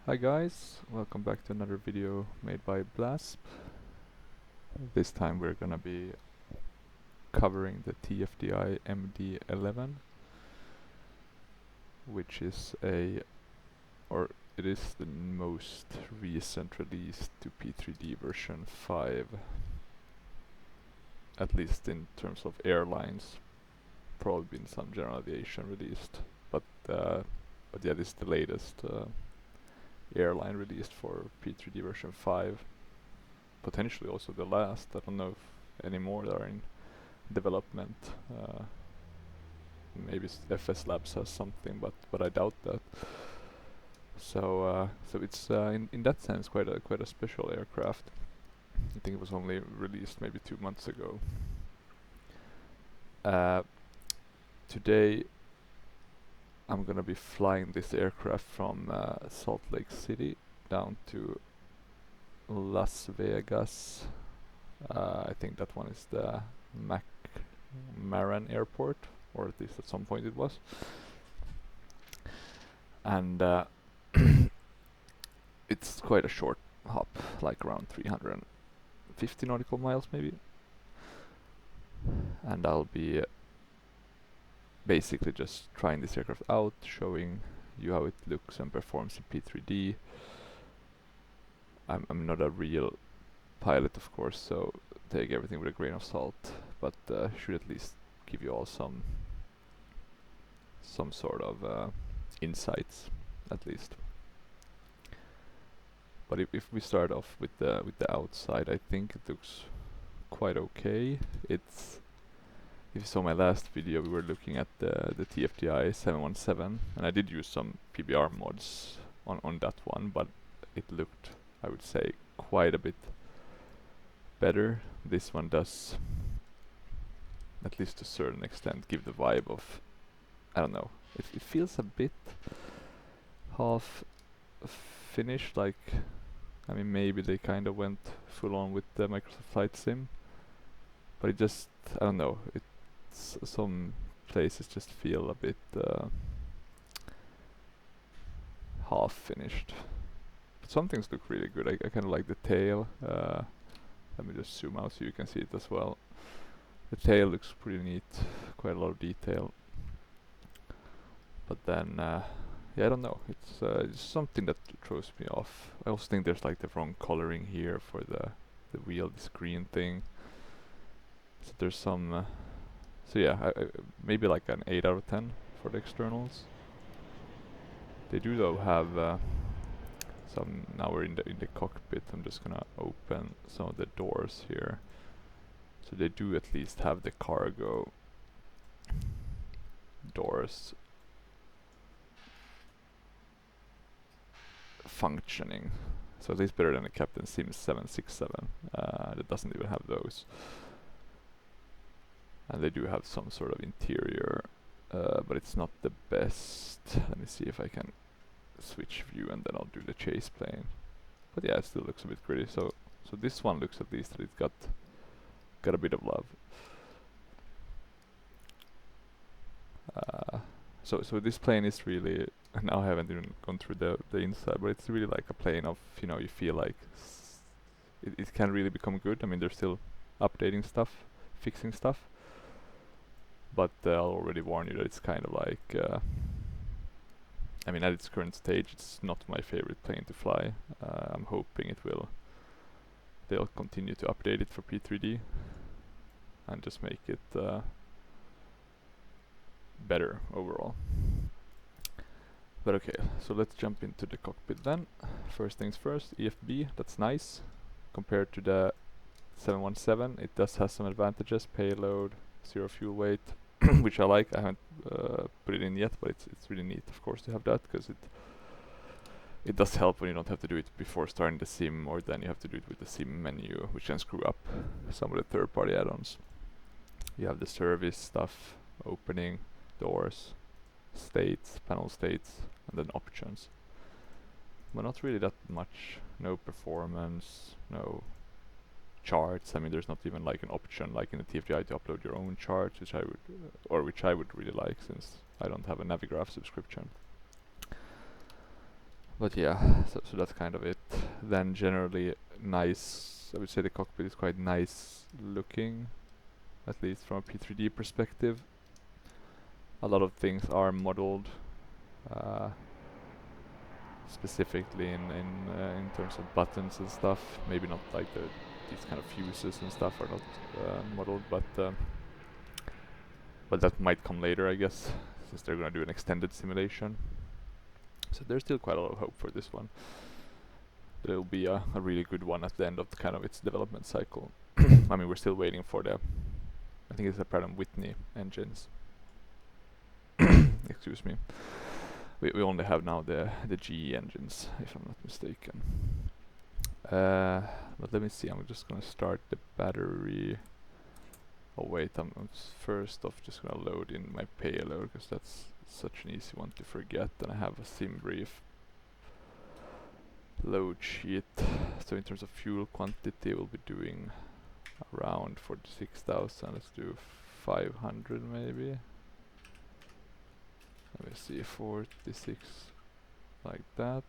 Hi guys, welcome back to another video made by Blasp. This time we're gonna be covering the TFDI MD-11, which is it is the most recent release to P3D version 5, at least in terms of airlines. Probably been some general aviation released, but yeah, this is the latest airline released for P3D version 5. Potentially also the last. I don't know if any more are in development. Maybe FS Labs has something, but I doubt that. So it's in that sense quite a special aircraft. I think it was only released maybe 2 months ago. Today I'm gonna be flying this aircraft from Salt Lake City down to Las Vegas. I think that one is the McMarran Airport, or at least at some point it was. And it's quite a short hop, like around 350 nautical miles maybe. And I'll be basically just trying this aircraft out, showing you how it looks and performs in P3D. I'm not a real pilot, of course, so take everything with a grain of salt, but should at least give you all some sort of insights, at least. But if we start off with the outside, I think it looks quite okay. It's, if you saw my last video, we were looking at the TFDI 717, and I did use some PBR mods on that one, but it looked, I would say, quite a bit better. This one does, at least to a certain extent, give the vibe of, I don't know, it feels a bit half finished, like, I mean, maybe they kind of went full on with the Microsoft Flight Sim, but it just, I don't know, it's some places just feel a bit half finished. But some things look really good. I kind of like the tail. Let me just zoom out so you can see it as well. The tail looks pretty neat, quite a lot of detail. But then, yeah, I don't know. It's something that throws me off. I also think there's like the wrong coloring here for the wheel, this green thing. So there's some. So yeah, maybe like an 8 out of 10 for the externals. They do though have some. Now we're in the cockpit. I'm just gonna open some of the doors here. So they do at least have the cargo doors functioning. So at least better than the Captain Sims 767 that doesn't even have those. And they do have some sort of interior, but it's not the best. Let me see if I can switch view and then I'll do the chase plane. But yeah, it still looks a bit gritty. So this one looks at least that it got a bit of love. So this plane is really, now I haven't even gone through the inside, but it's really like a plane of, you know, you feel like it can really become good. I mean, they're still updating stuff, fixing stuff, but I'll already warn you that it's kind of like, I mean, at its current stage, it's not my favorite plane to fly. I'm hoping they'll continue to update it for P3D and just make it better overall. But okay, so let's jump into the cockpit then. First things first, EFB, that's nice. Compared to the 717, it does have some advantages, payload, 0 fuel weight, which I like. I haven't put it in yet, but it's really neat, of course, to have that, because it does help when you don't have to do it before starting the sim, or then you have to do it with the sim menu, which can screw up some of the third-party add-ons. You have the service stuff, opening, doors, states, panel states, and then options. But not really that much. No performance, no charts. I mean, there's not even like an option like in the TFDI to upload your own charts, which I would really like, since I don't have a Navigraph subscription. But yeah, so that's kind of it. Then generally nice, I would say the cockpit is quite nice looking, at least from a P3D perspective. A lot of things are modeled, uh, specifically in terms of buttons and stuff. Maybe not like these kind of fuses and stuff are not modeled, but that might come later, I guess, since they're gonna do an extended simulation. So there's still quite a lot of hope for this one. It'll be a really good one at the end of kind of its development cycle. I mean, we're still waiting for I think it's the Pratt & Whitney engines. Excuse me. We only have now the GE engines, if I'm not mistaken. But let me see, I'm just gonna start the battery. Oh wait, I'm first off just gonna load in my payload, because that's such an easy one to forget. And I have a sim brief load sheet. So in terms of fuel quantity, we'll be doing around 46,000. Let's do 500 maybe. Let me see, 46 like that.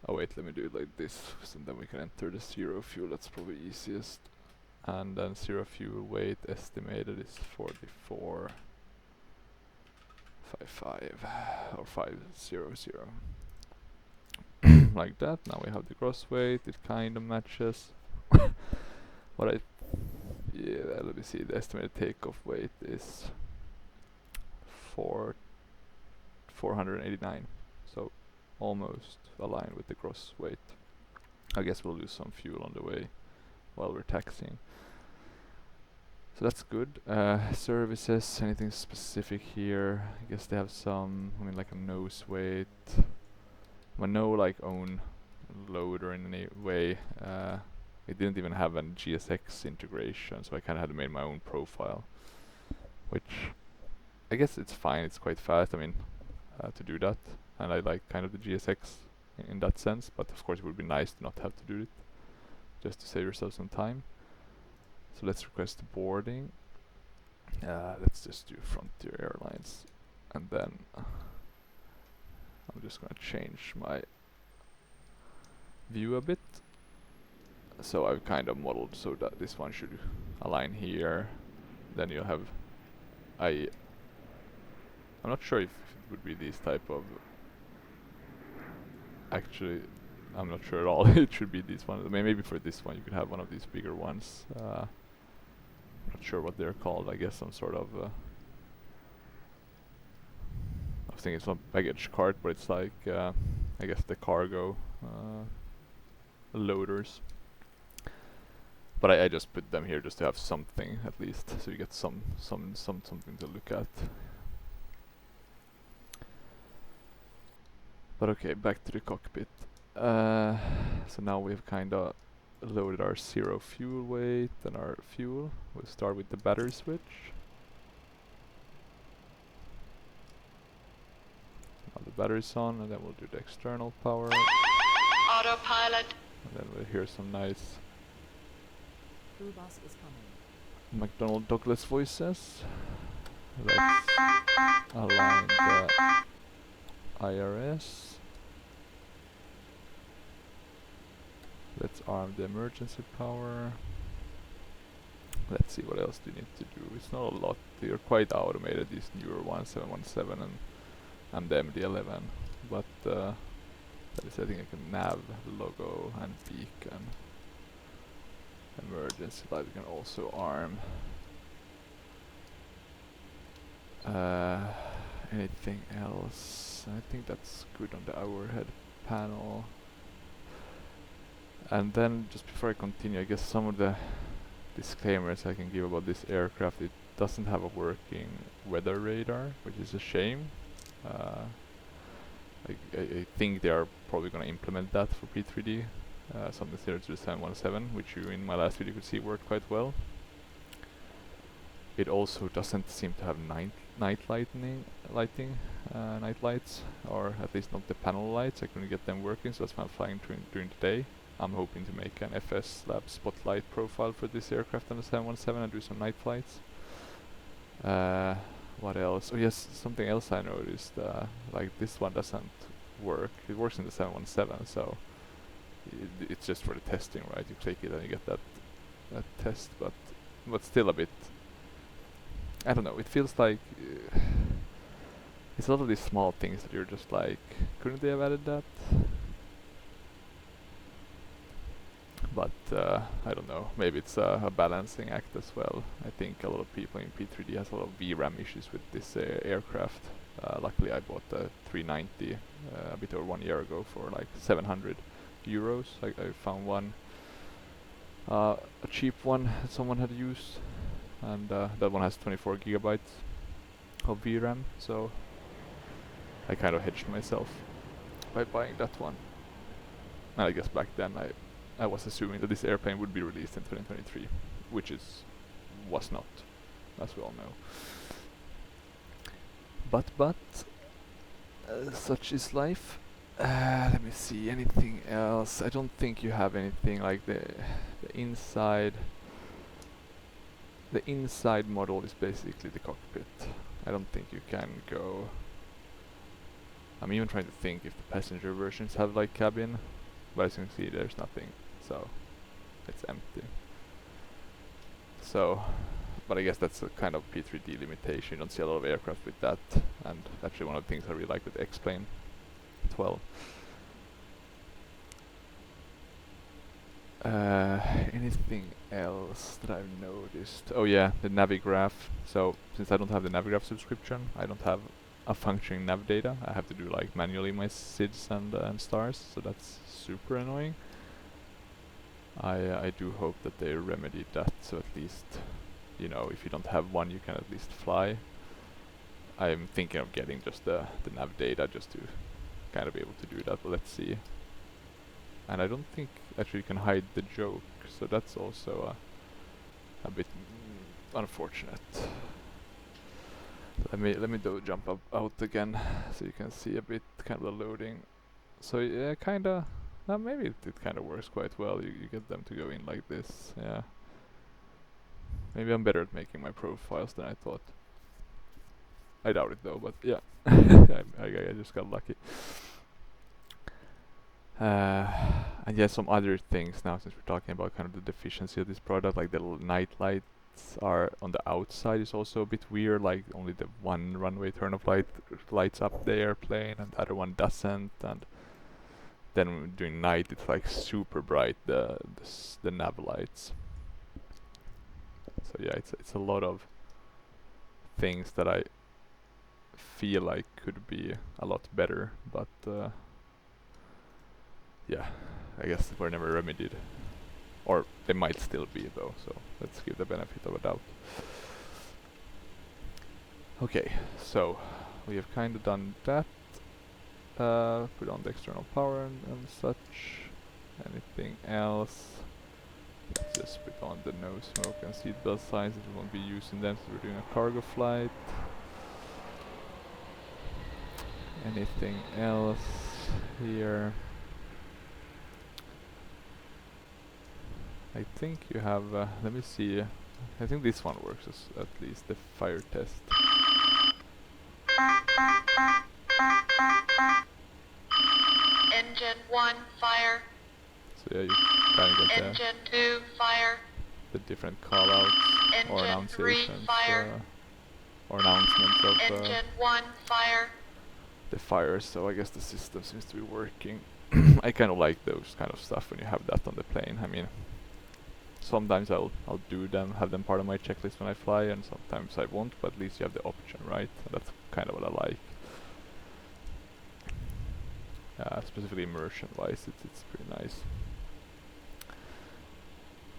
Oh wait, let me do it like this, so then we can enter the zero fuel. That's probably easiest. And then zero fuel weight estimated is 44.55 or 500. Like that. Now we have the gross weight. It kind of matches. Let me see. The estimated takeoff weight is 489. So almost aligned with the gross weight. I guess we'll lose some fuel on the way while we're taxiing. So that's good. Services, anything specific here? I guess they have some, I mean, like a nose weight. No like own loader in any way. It didn't even have a GSX integration, so I kind of had to make my own profile, which I guess it's fine. It's quite fast. I mean, to do that, and I like kind of the GSX in that sense. But of course, it would be nice to not have to do it, just to save yourself some time. So let's request boarding. Let's just do Frontier Airlines, and then I'm just gonna change my view a bit. So I've kind of modeled so that this one should align here. Then you'll have I'm not sure if it would be these type of. Actually, I'm not sure at all. It should be this one. Maybe for this one you could have one of these bigger ones. Not sure what they're called. I guess some sort of. I think it's not baggage cart, but it's like I guess the cargo loaders. But I just put them here just to have something at least, so you get something to look at. But okay, back to the cockpit. So now we've kind of loaded our zero fuel weight and our fuel. We'll start with the battery switch. Now the battery's on, and then we'll do the external power. Autopilot. And then we'll hear some nice Bus is coming. McDonnell Douglas voices. Let's align the IRS. Let's arm the emergency power. Let's see what else do you need to do. It's not a lot. They're quite automated, these newer ones, 717 and the MD-11. But that is, I think, like a nav logo and beacon. Emergency light we can also arm. Anything else? I think that's good on the overhead panel. And then just before I continue, I guess some of the disclaimers I can give about this aircraft. It doesn't have a working weather radar, which is a shame. I think they are probably going to implement that for P3D. Something similar to the 717, which you in my last video could see worked quite well. It also doesn't seem to have night lighting, night lights, or at least not the panel lights. I couldn't get them working, so that's why I'm flying during the day. I'm hoping to make an FS Lab spotlight profile for this aircraft on the 717 and do some night flights. What else? Oh yes, something else I noticed. Like this one doesn't work. It works in the 717, so it's just for the testing, right? You click it and you get that test, but still a bit. I don't know. It feels like it's a lot of these small things that you're just like, couldn't they have added that? But I don't know. Maybe it's a balancing act as well. I think a lot of people in P3D has a lot of VRAM issues with this aircraft. Luckily, I bought the 390 a bit over 1 year ago for like 700 euros. I found one, a cheap one that someone had used, and that one has 24 gigabytes of VRAM. So I kind of hedged myself by buying that one. And I guess back then I was assuming that this airplane would be released in 2023, which was not, as we all know. But such is life. Let me see, anything else? I don't think you have anything like the inside. The inside model is basically the cockpit. I don't think you can go. I'm even trying to think if the passenger versions have like cabin, but as you can see, there's nothing, so it's empty. So, but I guess that's a kind of P3D limitation. You don't see a lot of aircraft with that, and actually one of the things I really like with the X-Plane 12. Anything else that I've noticed? Oh yeah, the Navigraph. So since I don't have the Navigraph subscription, I don't have a functioning nav data. I have to do like manually my SIDs and stars, so that's super annoying. I do hope that they remedied that, so at least, you know, if you don't have one, you can at least fly. I'm thinking of getting just the nav data just to kind of be able to do that, but let's see. And I don't think actually you can hide the joke, so that's also a bit unfortunate. Let me jump out again so you can see a bit kind of the loading. So yeah, kinda. Maybe it kinda works quite well. You get them to go in like this. Yeah. Maybe I'm better at making my profiles than I thought. I doubt it though, but yeah. I just got lucky. And yeah, some other things now, since we're talking about kind of the deficiency of this product, like the night lights are on the outside is also a bit weird, like only the one runway turn-off light lights up the airplane and the other one doesn't, and then during night it's like super bright, the nav lights. So yeah, it's a lot of things that I feel like could be a lot better, but yeah, I guess we're never remedied. Or they might still be though, so let's give the benefit of a doubt. Okay, so we have kind of done that. Put on the external power and such. Anything else? Let's just put on the no smoke and seatbelt signs if we won't be using them since we're doing a cargo flight. Anything else here? I think you have, let me see, I think this one works at least, the fire test. Engine 1, fire. So yeah, you kind of get Engine 2, fire. the different callouts or Engine 3, annunciations fire. or announcements of Engine 1, fire. the fires, so I guess the system seems to be working. I kind of like those kind of stuff when you have that on the plane. I mean, sometimes I'll do them, have them part of my checklist when I fly, and sometimes I won't, but at least you have the option, right? And that's kind of what I like. Specifically immersion wise, it's pretty nice.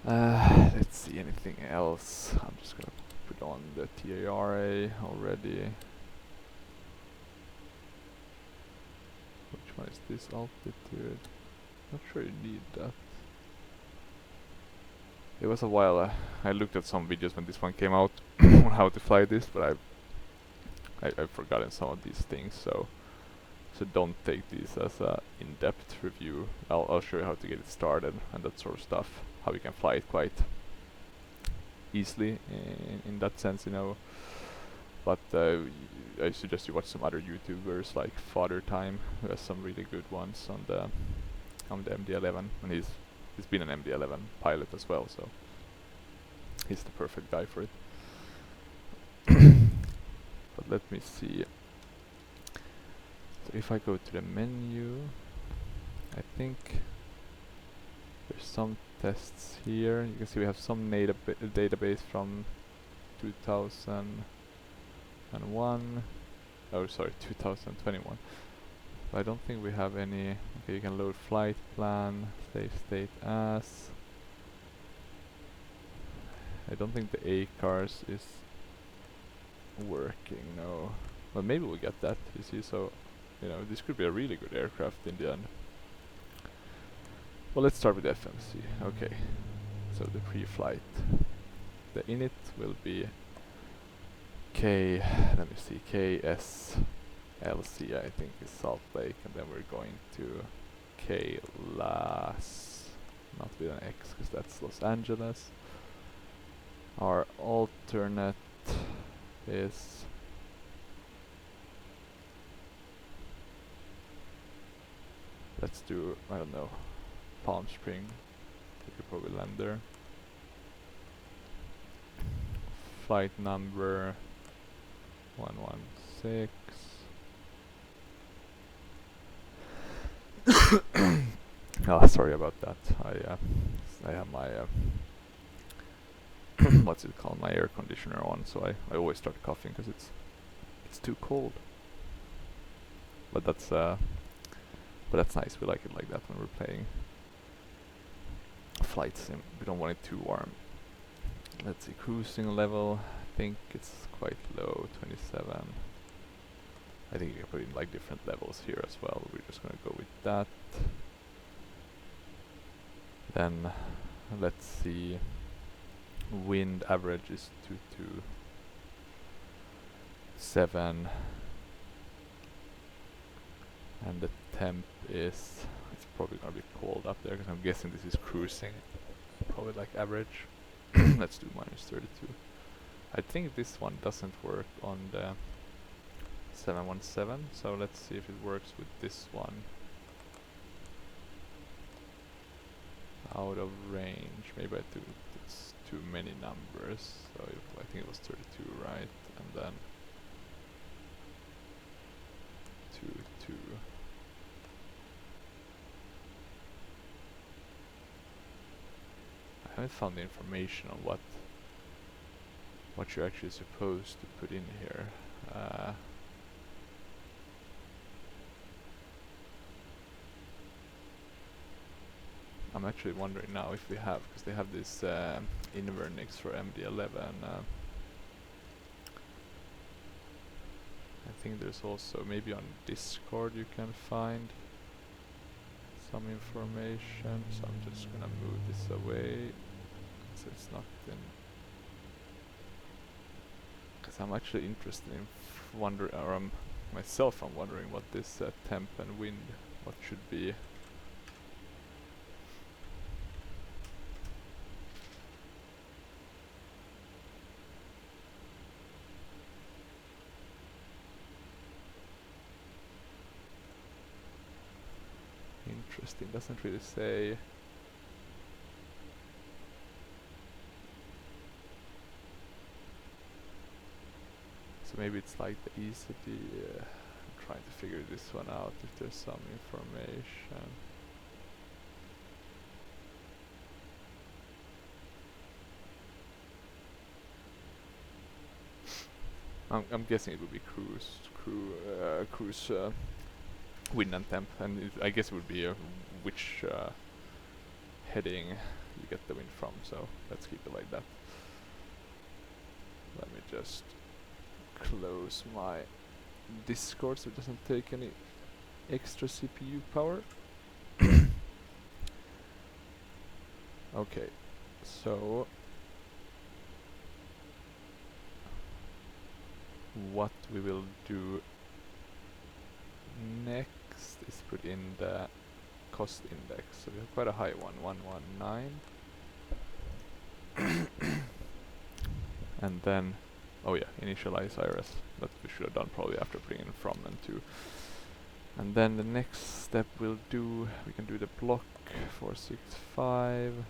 Let's see, anything else? I'm just gonna put on the TARA already. Which one is this? Altitude. Not sure you need that. It was a while. I looked at some videos when this one came out on how to fly this, but I've forgotten some of these things. So don't take these as a in-depth review. I'll show you how to get it started and that sort of stuff. How you can fly it quite easily in that sense, you know. but I suggest you watch some other YouTubers like Father Time, who has some really good ones on the MD-11, and he's been an MD-11 pilot as well, so he's the perfect guy for it. But let me see. So if I go to the menu, I think there's some tests here. You can see we have some database from 2001. Oh, sorry, 2021. But I don't think we have any. Okay, you can load flight plan, save state as. I don't think the A-cars is working, no. But maybe we'll get that, you see, so, you know, this could be a really good aircraft in the end. Well, let's start with FMC. Okay, so the pre-flight. The init will be let me see, KSLC, I think is Salt Lake, and then we're going to KLAS, not with an X, because that's Los Angeles. Our alternate is let's do, I don't know, Palm Spring. We could probably land there. Flight number 116. Oh, sorry about that. I have my what's it called? My air conditioner on, so I always start coughing because it's too cold. But that's nice. We like it like that when we're playing flight sim. We don't want it too warm. Let's see, cruising level. I think it's quite low, 27. I think you can put in like different levels here as well. We're just gonna go with that. Then let's see. Wind average is 227, and the temp is, it's probably gonna be cold up there because I'm guessing this is cruising, probably like average. Let's do -32. I think this one doesn't work on the 717, so let's see if it works with this one. Out of range, maybe I do it's too many numbers, so I think it was 32, right? And then 2. I haven't found the information on what you're actually supposed to put in here. I'm actually wondering now if we have, because they have this Inverness for MD-11. I think there's also, maybe on Discord you can find some information, so I'm just gonna move this away so it's not in, because I'm actually interested in wondering, or myself I'm wondering what this temp and wind, what should be. Interesting, doesn't really say. So maybe it's like the ECD. I'm trying to figure this one out if there's some information. I'm guessing it would be cruise wind and temp, and I guess it would be which heading you get the wind from, so let's keep it like that. Let me just close my Discord so it doesn't take any extra CPU power. Okay, so what we will do next is put in the cost index. So we have quite a high one, 119. And then, oh yeah, initialize IRS. That we should have done probably after putting in from and to. And then the next step we'll do, we can do the block 465.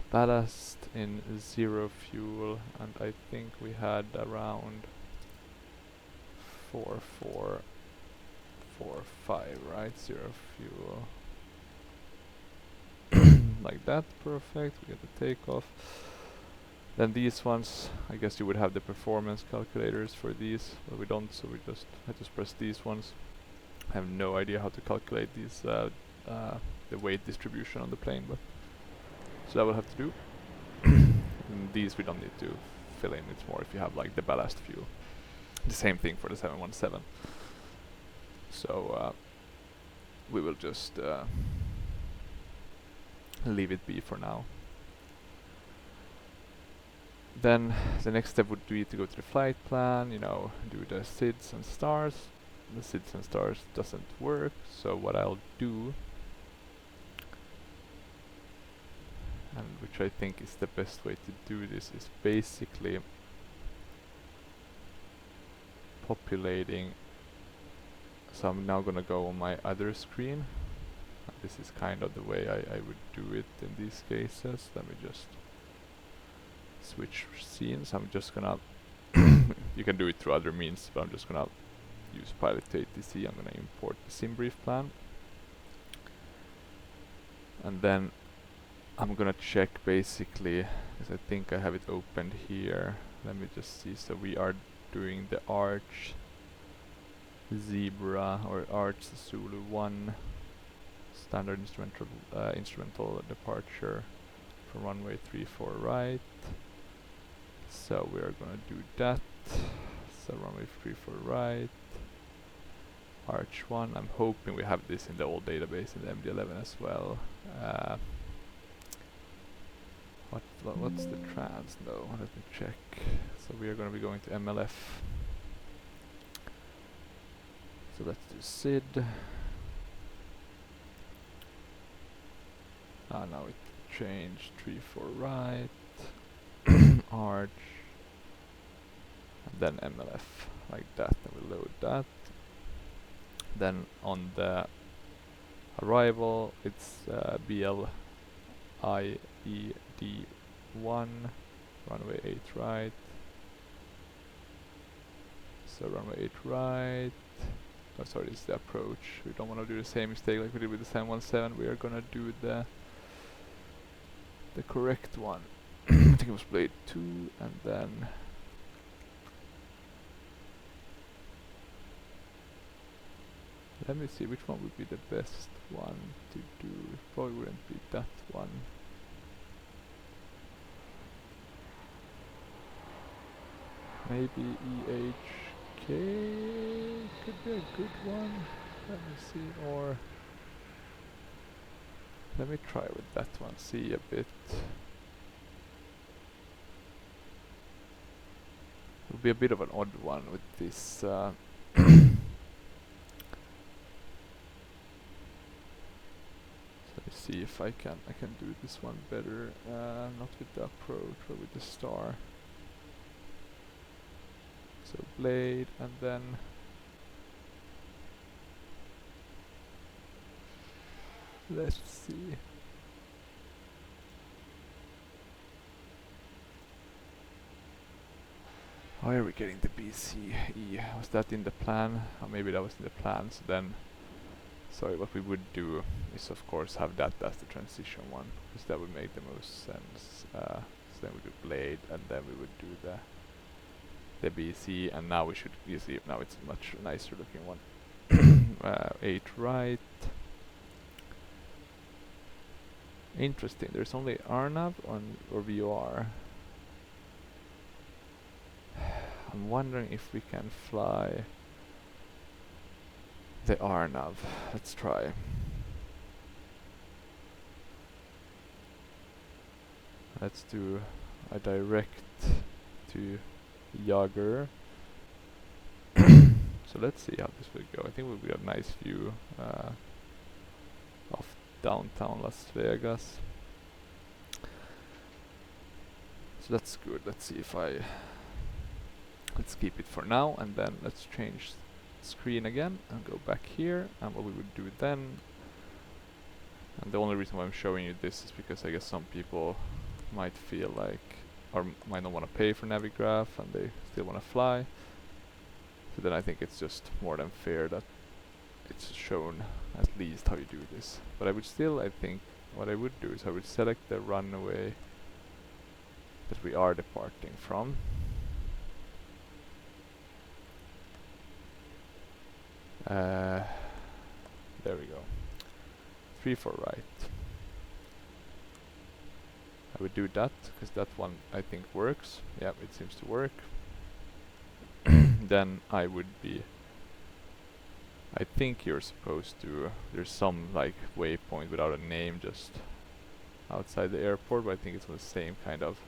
Ballast in 0 fuel, and I think we had around 4445, right? 0 fuel. Like that, perfect. We get the takeoff. Then these ones, I guess you would have the performance calculators for these, but we don't, so I just press these ones. I have no idea how to calculate these, the weight distribution on the plane, but so that we'll have to do. And these we don't need to fill in, it's more if you have like the ballast fuel. The same thing for the 717. So we will just leave it be for now. Then the next step would be to go to the flight plan, you know, do the SIDS and stars. The SIDS and stars doesn't work, so what I'll do, and which I think is the best way to do this, is basically populating. So I'm now gonna go on my other screen. This is kind of the way I would do it in these cases. Let me just switch scenes. I'm just gonna you can do it through other means, but I'm just gonna use pilot to ATC. I'm gonna import the sim brief plan, and then I'm gonna check basically, because I think I have it opened here. Let me just see. So we are doing the Arch Zebra or Arch Zulu 1 standard instrumental departure from runway 34 right. So we are gonna do that. So runway 34 right, Arch 1. I'm hoping we have this in the old database in the MD-11 as well. What's the trans though? Let me check. So we are gonna be going to MLF. So let's do SID. Now it changed 34 right, Arch, and then MLF, like that, and we load that. Then on the arrival, it's BLIED1, runway 8 right. So runway 8 right. Oh, sorry, this is the approach. We don't want to do the same mistake like we did with the 717. We are gonna do the correct one. I think it was blade 2, and then let me see which one would be the best one to do. It probably wouldn't be that one. Maybe EHK could be a good one. Let me see, or let me try with that one, see a bit. It'll be a bit of an odd one with this let me see if I can do this one better. Not with the approach, but with the star. So blade, and then let's see. How are we getting the BCE? Was that in the plan? Or maybe that was in the plan. So then, sorry, what we would do is of course have that as the transition one, because that would make the most sense. So then we do blade, and then we would do the BC, and now we should, you see, now it's a much nicer looking one. 8 right. Interesting, there's only Arnav on or VOR. I'm wondering if we can fly the Arnav. Let's try. Let's do a direct to Yager. So let's see how this will go. I think we'll get a nice view of downtown Las Vegas. So that's good. Let's see if let's keep it for now, and then let's change screen again and go back here. And what we would do then, and the only reason why I'm showing you this is because I guess some people might feel like, or might not want to pay for Navigraph and they still want to fly. So then I think it's just more than fair that it's shown at least how you do this. But I would still, I think, what I would do is I would select the runway that we are departing from. There we go. 3-4 right. I would do that because that one I think works. Yeah, it seems to work. Then I would be, I think you're supposed to, there's some like waypoint without a name just outside the airport, but I think it's on the same kind of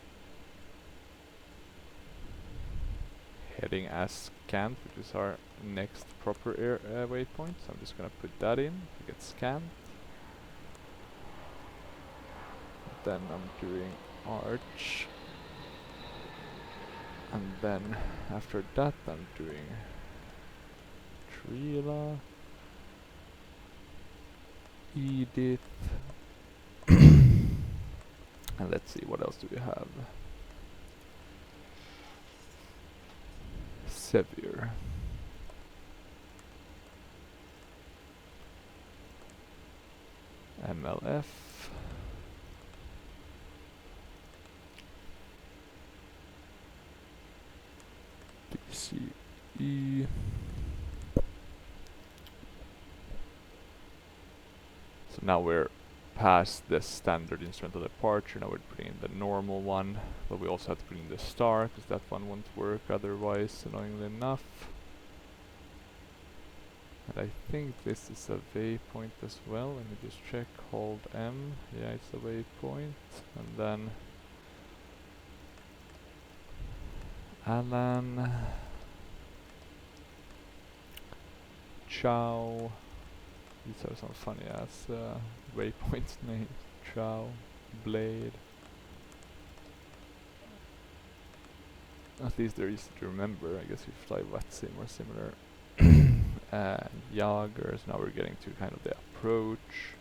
heading as scanned, which is our next proper waypoint. So I'm just gonna put that in to get scanned. Then I'm doing arch, and then after that I'm doing Trila, Edith, and let's see, what else do we have? Sevier. MLF. DCE. So now we're past the standard instrumental departure. Now we're putting in the normal one, but we also have to put in the star because that one won't work otherwise, annoyingly enough. And I think this is a waypoint as well. Let me just check. Hold M. Yeah, it's a waypoint. And then Alan, Chow. These are some funny ass waypoint names. Chow, Blade. At least they're easy to remember. I guess if you fly Vatsim or similar. And Jagers. Now we're getting to kind of the approach.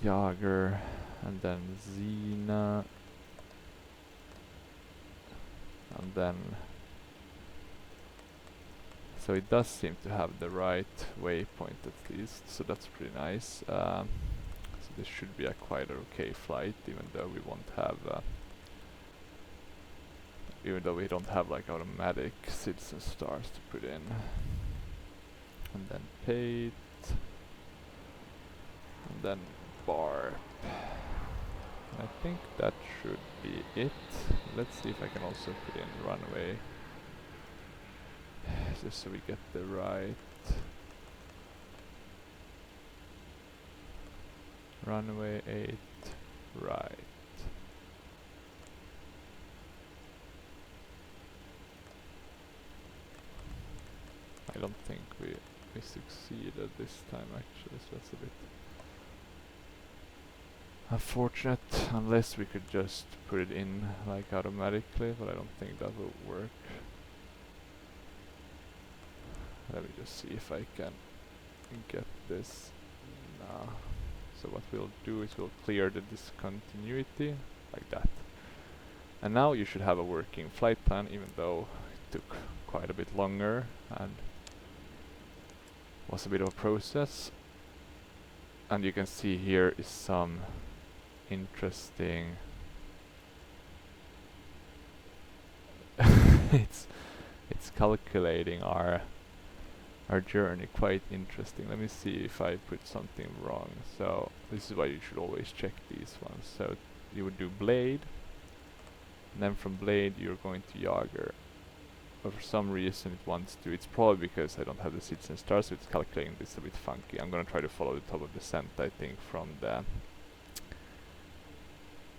Jager, and then Xena, and then, so it does seem to have the right waypoint at least, so that's pretty nice. So this should be a quite okay flight, even though we won't have even though we don't have like automatic SIDS and stars to put in. And then Pate, and then Barp. I think that should be it. Let's see if I can also put in runway, just so we get the right runway 8 right. I don't think we succeeded this time actually, so that's a bit unfortunate, unless we could just put it in like automatically, but I don't think that will work. Let me just see if I can get this. No. So what we'll do is we'll clear the discontinuity like that. And now you should have a working flight plan, even though it took quite a bit longer and was a bit of a process. And you can see here is some interesting it's calculating our journey, quite interesting. Let me see if I put something wrong. So this is why you should always check these ones. So you would do Blade, and then from Blade you're going to Jager. But for some reason it wants to, it's probably because I don't have the SIDS and stars, so it's calculating this a bit funky. I'm gonna try to follow the top of descent, I think, from the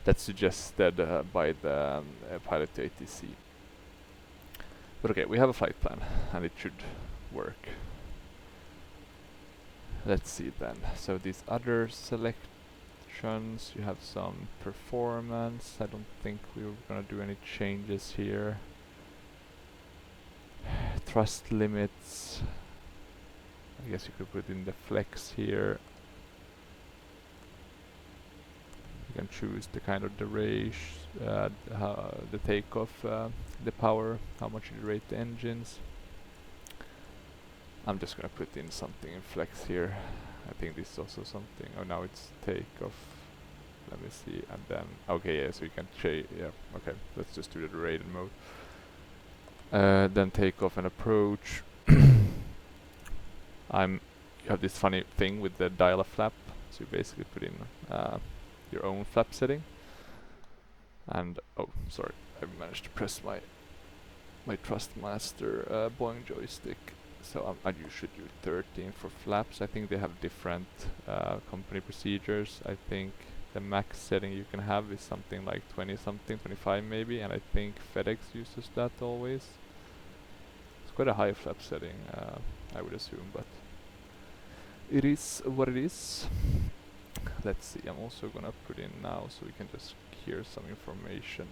that's suggested by the pilot to ATC. But okay, we have a flight plan and it should work. Let's see then. So these other select options, you have some performance. I don't think we're gonna do any changes here. Thrust limits, I guess you could put in the flex here. You can choose the kind of the takeoff, the power, how much you rate the engines. I'm just gonna put in something in flex here. I think this is also something. Oh, now it's takeoff. Let me see, and then okay, yeah. So you can change. Yeah, okay. Let's just do the rated mode. Then takeoff and approach. You have this funny thing with the dial-a flap. So you basically put in your own flap setting. And oh, sorry, I managed to press my Trustmaster Boeing joystick. So I usually do 13 for flaps. I think they have different company procedures. I think the max setting you can have is something like 20 something, 25 maybe, and I think FedEx uses that always. It's quite a high flap setting, I would assume, but it is what it is. Let's see, I'm also gonna put in now so we can just hear some information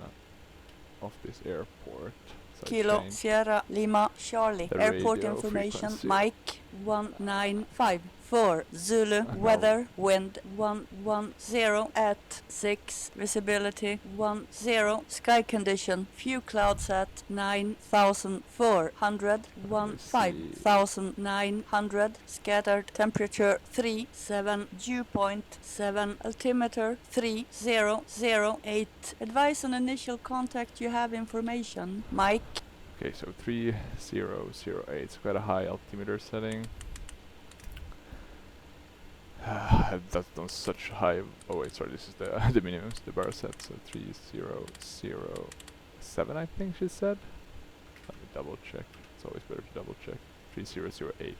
of this airport. So Kilo Sierra Lima Charlie. the Airport radio information frequency. Mike 1954 Zulu. No. Weather wind 110 at 6. Visibility 10. Sky condition few clouds at 9,400 15,900. Scattered temperature 37. Dew point 7. Altimeter 3008. Advise on initial contact. You have information. Mike. Okay, so 3008. It's quite a high altimeter setting. That's on such high. Oh wait, sorry. This is the the minimums, the bar set. So 3007, I think she said. Let me double check. It's always better to double check. 3008.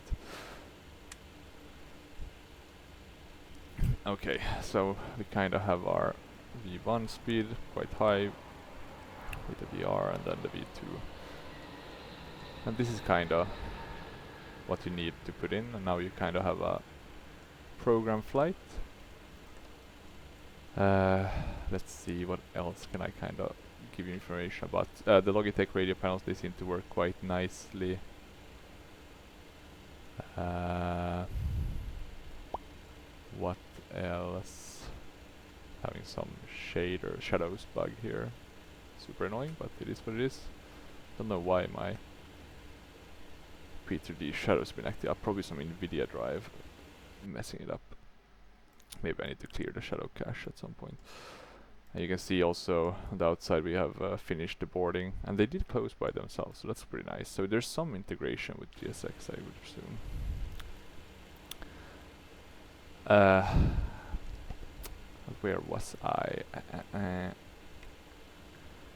Okay, so we kind of have our V1 speed quite high with the VR, and then the V2. And this is kind of what you need to put in, and now you kind of have a program flight. Let's see, what else can I kind of give you information about. The Logitech radio panels, they seem to work quite nicely. What else? Having some shadows bug here. Super annoying, but it is what it is. Don't know why my Prepar3d shadows been active. Probably some NVIDIA drive messing it up. Maybe I need to clear the shadow cache at some point. And you can see also on the outside we have finished the boarding, and they did close by themselves, so that's pretty nice. So there's some integration with GSX, I would presume. Where was I?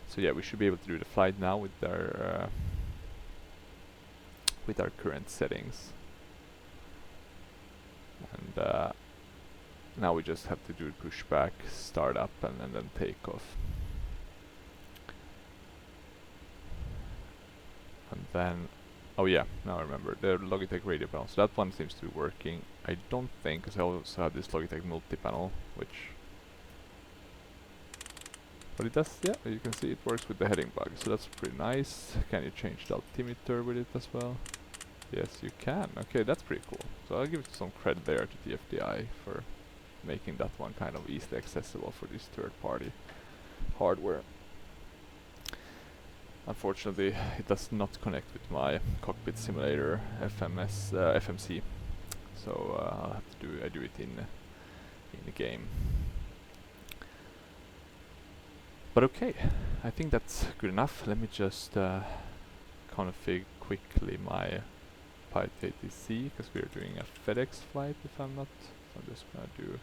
So yeah, we should be able to do the flight now with our current settings. And now we just have to do pushback, start up, and then take off. And then, oh yeah, now I remember, the Logitech radio panel. So that one seems to be working. I don't think, because I also have this Logitech multi-panel, which... But it does, yeah, you can see it works with the heading bug, so that's pretty nice. Can you change the altimeter with it as well? Yes, you can. Okay, that's pretty cool. So I'll give some credit there to TFDI for making that one kind of easily accessible for this third-party hardware. Unfortunately, it does not connect with my Cockpit simulator FMC. So I'll have to do it in the game. But okay, I think that's good enough. Let me just config quickly my Prepar3d, because we're doing a FedEx flight if I'm not. So I'm just gonna do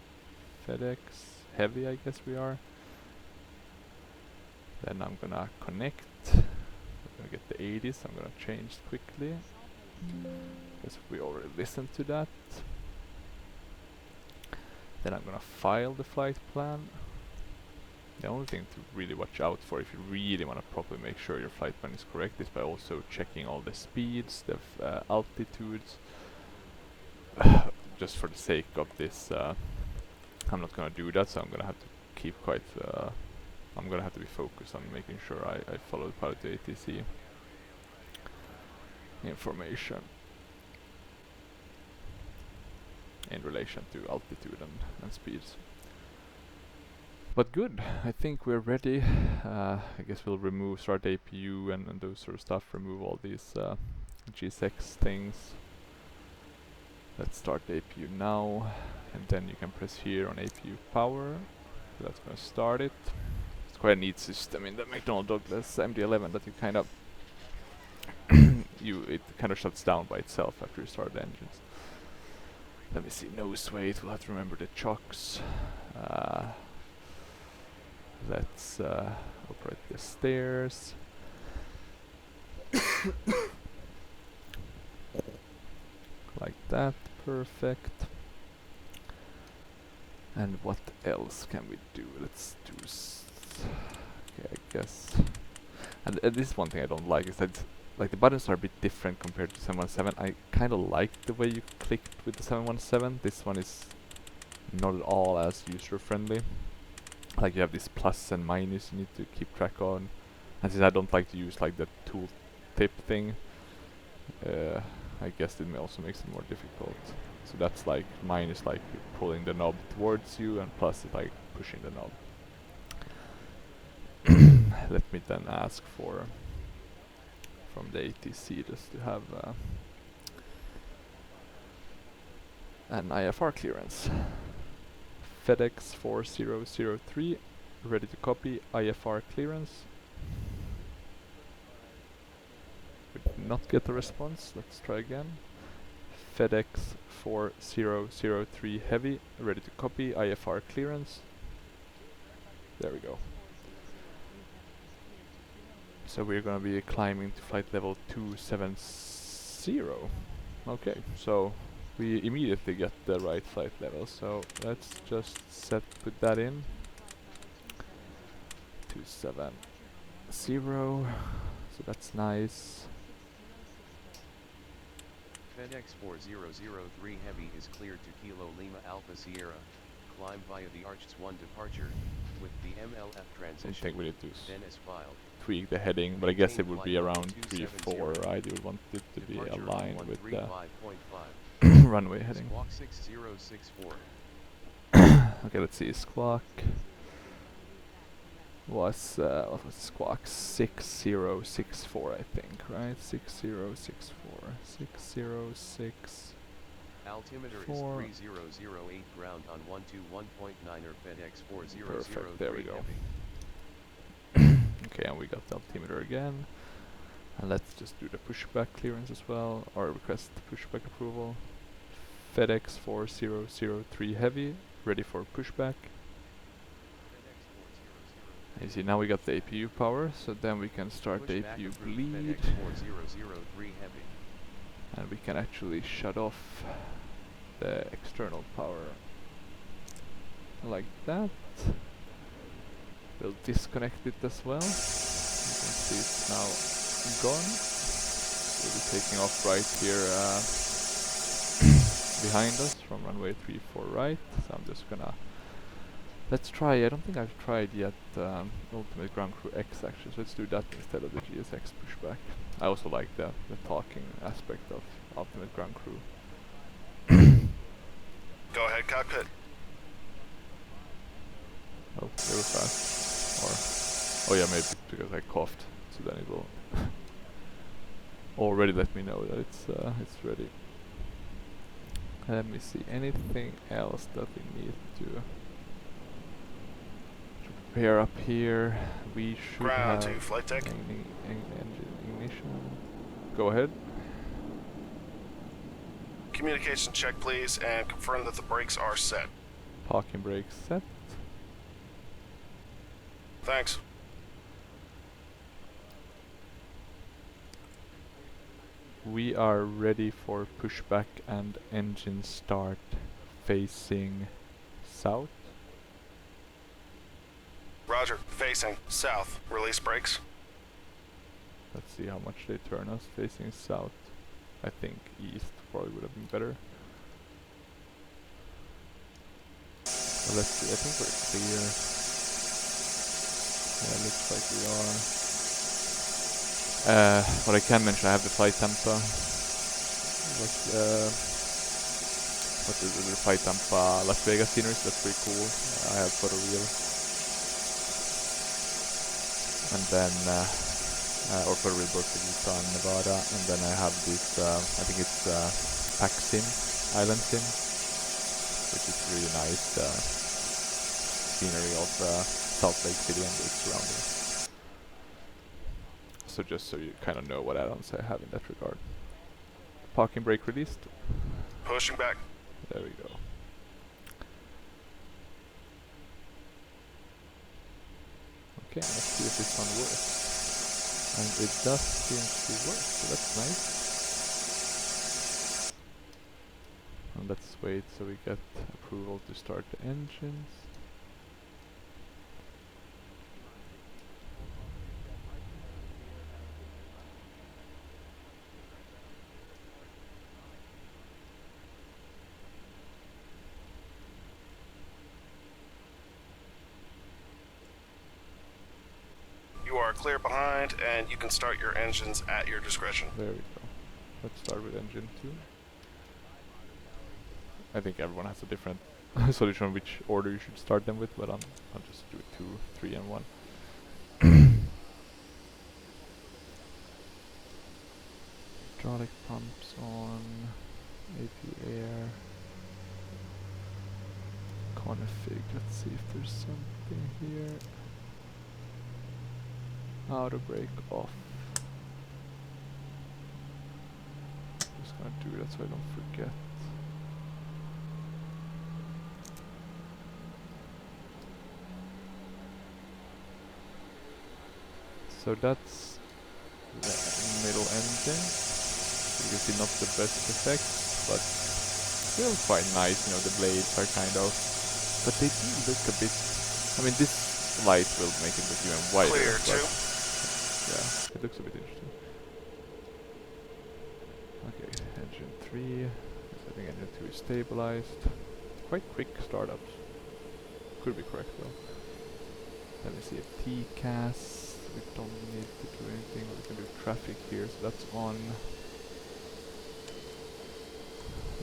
FedEx heavy, I guess we are. Then I'm gonna connect. I'm gonna get the 80s. I'm gonna change quickly, because we already listened to that. Then I'm gonna file the flight plan. The only thing to really watch out for if you really want to properly make sure your flight plan is correct is by also checking all the speeds, the altitudes, just for the sake of this I'm not gonna do that, so I'm gonna have to keep quite I'm gonna have to be focused on making sure I follow the pilot to ATC information in relation to altitude and speeds. But good, I think we're ready. I guess we'll start APU and those sort of stuff, remove all these GSX things. Let's start APU now, and then you can press here on APU power. So that's gonna start it. It's quite a neat system in the McDonnell Douglas MD-11 that you kind of it kind of shuts down by itself after you start the engines. Let me see, nose weight, we'll have to remember the chocks. Let's operate the stairs. Like that, perfect. And what else can we do? Let's do okay, I guess. And this is one thing I don't like, is that like the buttons are a bit different compared to 717. I kind of like the way you clicked with the 717. This one is not at all as user friendly. Like you have this plus and minus you need to keep track on. And since I don't like to use like the tool tip thing, I guess it also makes it more difficult. So that's like minus like pulling the knob towards you, and plus is like pushing the knob. Let me then ask for from the ATC just to have an IFR clearance. FedEx 4003, ready to copy, IFR clearance. We did not get a response, let's try again. FedEx 4003 heavy, ready to copy, IFR clearance. There we go. So we're gonna be climbing to flight level 270. Okay, so we immediately get the right flight level, so let's just put that in. 270, so that's nice. FedEx 4003 Heavy is cleared to Kilo Lima Alpha Sierra, climb via the Arches 1 departure, with the MLF I transition, think we need to then as filed. tweak the heading, but I guess it would be Maintain around flight level 3-4, right? You would want it to be Departure aligned on with the 135.5. runway heading. Squawk 6064. Okay, let's see, squawk was what was Squawk 6064, I think, right? 6064, 606. Altimeter is 4. 3008, ground on 121.9er FedEx 4003 Perfect, there we go. Heavy. Okay, and we got the altimeter again. And let's just do the pushback clearance as well, or request pushback approval. FedEx 4003 heavy, ready for pushback. You see, now we got the APU power, so then we can start the Pushback APU approved, bleed. FedEx 4003 Heavy. And we can actually shut off the external power like that. We'll disconnect it as well. You can see it's now gone. We'll be taking off right here behind us from runway 34 right. So I'm just gonna let's try. I don't think I've tried yet Ultimate Ground Crew X actually, so let's do that instead of the GSX pushback. I also like the talking aspect of Ultimate Ground Crew. Go ahead, cockpit. Oh, they were fast. Or, oh yeah, maybe because I coughed, so then it will already let me know that it's ready. Let me see, anything else that we need to prepare up here? We should Ground have to flight deck. engine ignition. Go ahead. Communication check, please, and confirm that the brakes are set. Parking brakes set. Thanks. We are ready for pushback and engine start facing south. Roger, facing south. Release brakes. Let's see how much they turn us facing south. I think east probably would have been better. Well, let's see, I think we're clear. Yeah, looks like we are. What I can mention, I have the flight Tampa. What is it, the flight Tampa Las Vegas sceneries, that's pretty cool. I have photo reel. And then, or photo reel both for Utah and Nevada. And then I have this, I think it's Pac Sim, Island Sim, which is really nice scenery of Salt Lake City and its surroundings. So just so you kind of know what add-ons I have in that regard. Parking brake released. Pushing back. There we go. Okay, let's see if this one works. And it does seem to work, so that's nice. And let's wait so we get approval to start the engines. You are clear behind, and you can start your engines at your discretion. There we go. Let's start with engine 2. I think everyone has a different solution on which order you should start them with, but I'll just do 2, 3 and 1. Hydraulic pumps on, AP air, config, let's see if there's something here. Auto brake off. Just gonna do that so I don't forget. So that's the middle engine. You can see not the best effects, but still quite nice, you know, the blades are kind of, but they do look a bit, I mean this light will make it look even wider. Clear, but 2. yeah, it looks a bit interesting. Okay, engine 3, I think engine 2 is stabilized. Quite quick startups. Could be correct though. Let me see a TCAS. We don't need to do anything, we can do traffic here, so that's on.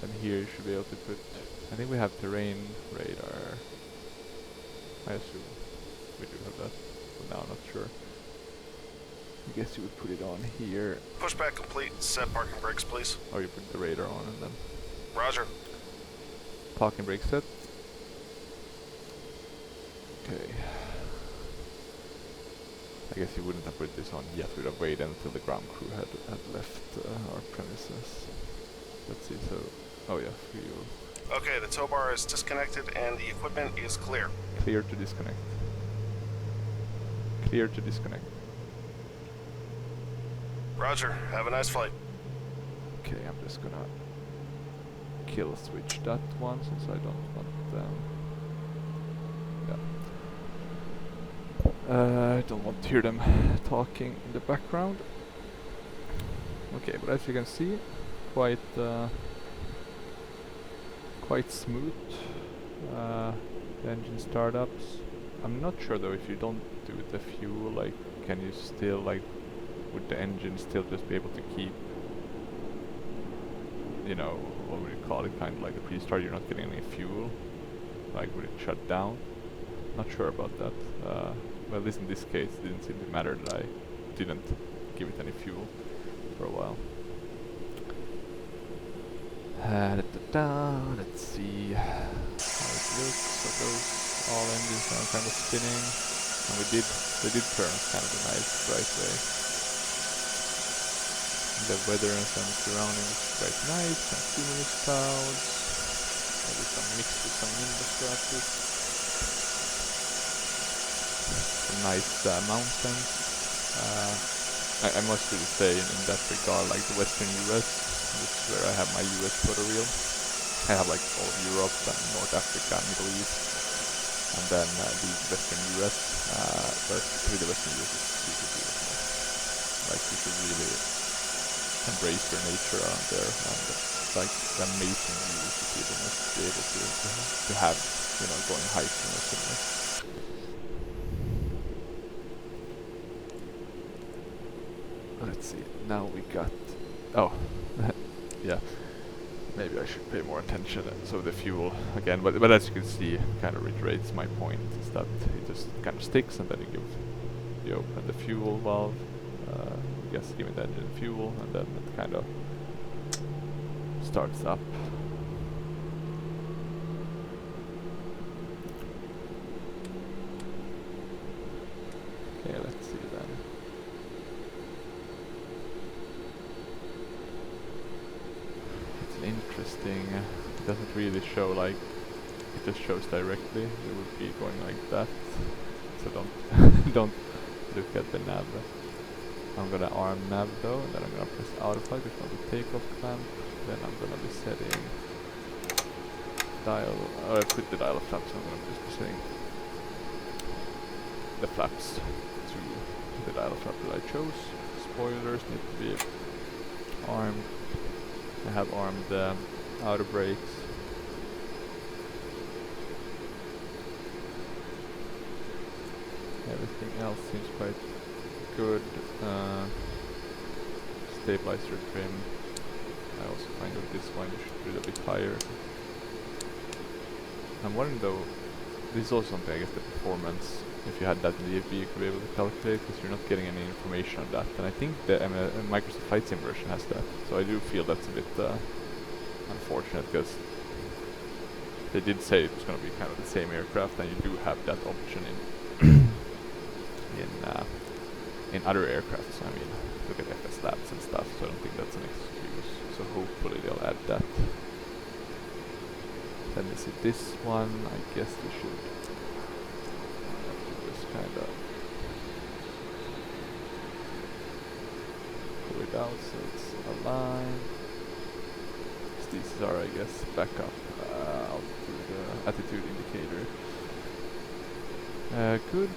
And here you should be able to put, I think we have terrain radar. I assume we do have that, but now I'm not sure. I guess you would put it on here. Pushback complete. Set parking brakes, please. Or you put the radar on and then Roger. parking brake set. Okay. I guess you wouldn't have put this on yet, we'd have waited until the ground crew had left our premises. Let's see, so, oh yeah, fuel. Okay, the tow bar is disconnected and the equipment is clear. Clear to disconnect. Clear to disconnect. Roger. Have a nice flight. Okay, I'm just gonna kill switch that one since I don't want them. Yeah. I don't want to hear them talking in the background. Okay, but as you can see, quite smooth. The engine startups. I'm not sure though if you don't do the fuel, like, can you still, like, would the engine still just be able to keep, you know, what would you call it, kind of like a pre-start, you're not getting any fuel, like would it shut down? Not sure about that. Well, at least in this case it didn't seem to matter that I didn't give it any fuel for a while. Let's see how it looks. So those all engines are kind of spinning, and they did turn kind of a nice bright way. The weather and some surroundings is quite nice, some cumulus clouds, maybe some mixed with some nimbus scratches. Some nice mountains. I must really say in that regard, like the western US, this is where I have my US photo reel. I have like all of Europe and North Africa, Middle East, and then the western US, but the western US is super beautiful. Like you should really embrace your nature around there, and like the amazing views that people must be able to have, you know, going hiking or similar. Let's see, now we got, oh, yeah, maybe I should pay more attention. So the fuel, again, but as you can see, kind of reiterates my point, is that it just kind of sticks and then you open the fuel valve, I guess giving the engine fuel, and then it kind of starts up. Okay, let's see then. It's an interesting, it doesn't really show like, it just shows directly, it would be going like that, so don't don't look at the nav. I'm gonna arm nav though, and then I'm gonna press autoplug, it's not the takeoff clamp, then I'm gonna be setting dial, or I put the dial of flaps, so I'm gonna just be setting the flaps to the dial of flap that I chose. Spoilers need to be armed. I have armed the outer brakes. Everything else seems quite good. Stabilizer trim. I also find that this one should be a bit higher. I'm wondering though, this is also something, I guess, the performance, if you had that in the EFB, you could be able to calculate, because you're not getting any information on that. And I think the Microsoft Flight Sim version has that. So I do feel that's a bit unfortunate, because they did say it was going to be kind of the same aircraft, and you do have that option in other aircraft. So I mean, look at FS Labs and stuff, so I don't think that's an excuse. So hopefully they'll add that. Let me see this one, I guess we should just kind of pull it out so it's aligned. These are, I guess, backup attitude indicator. Good.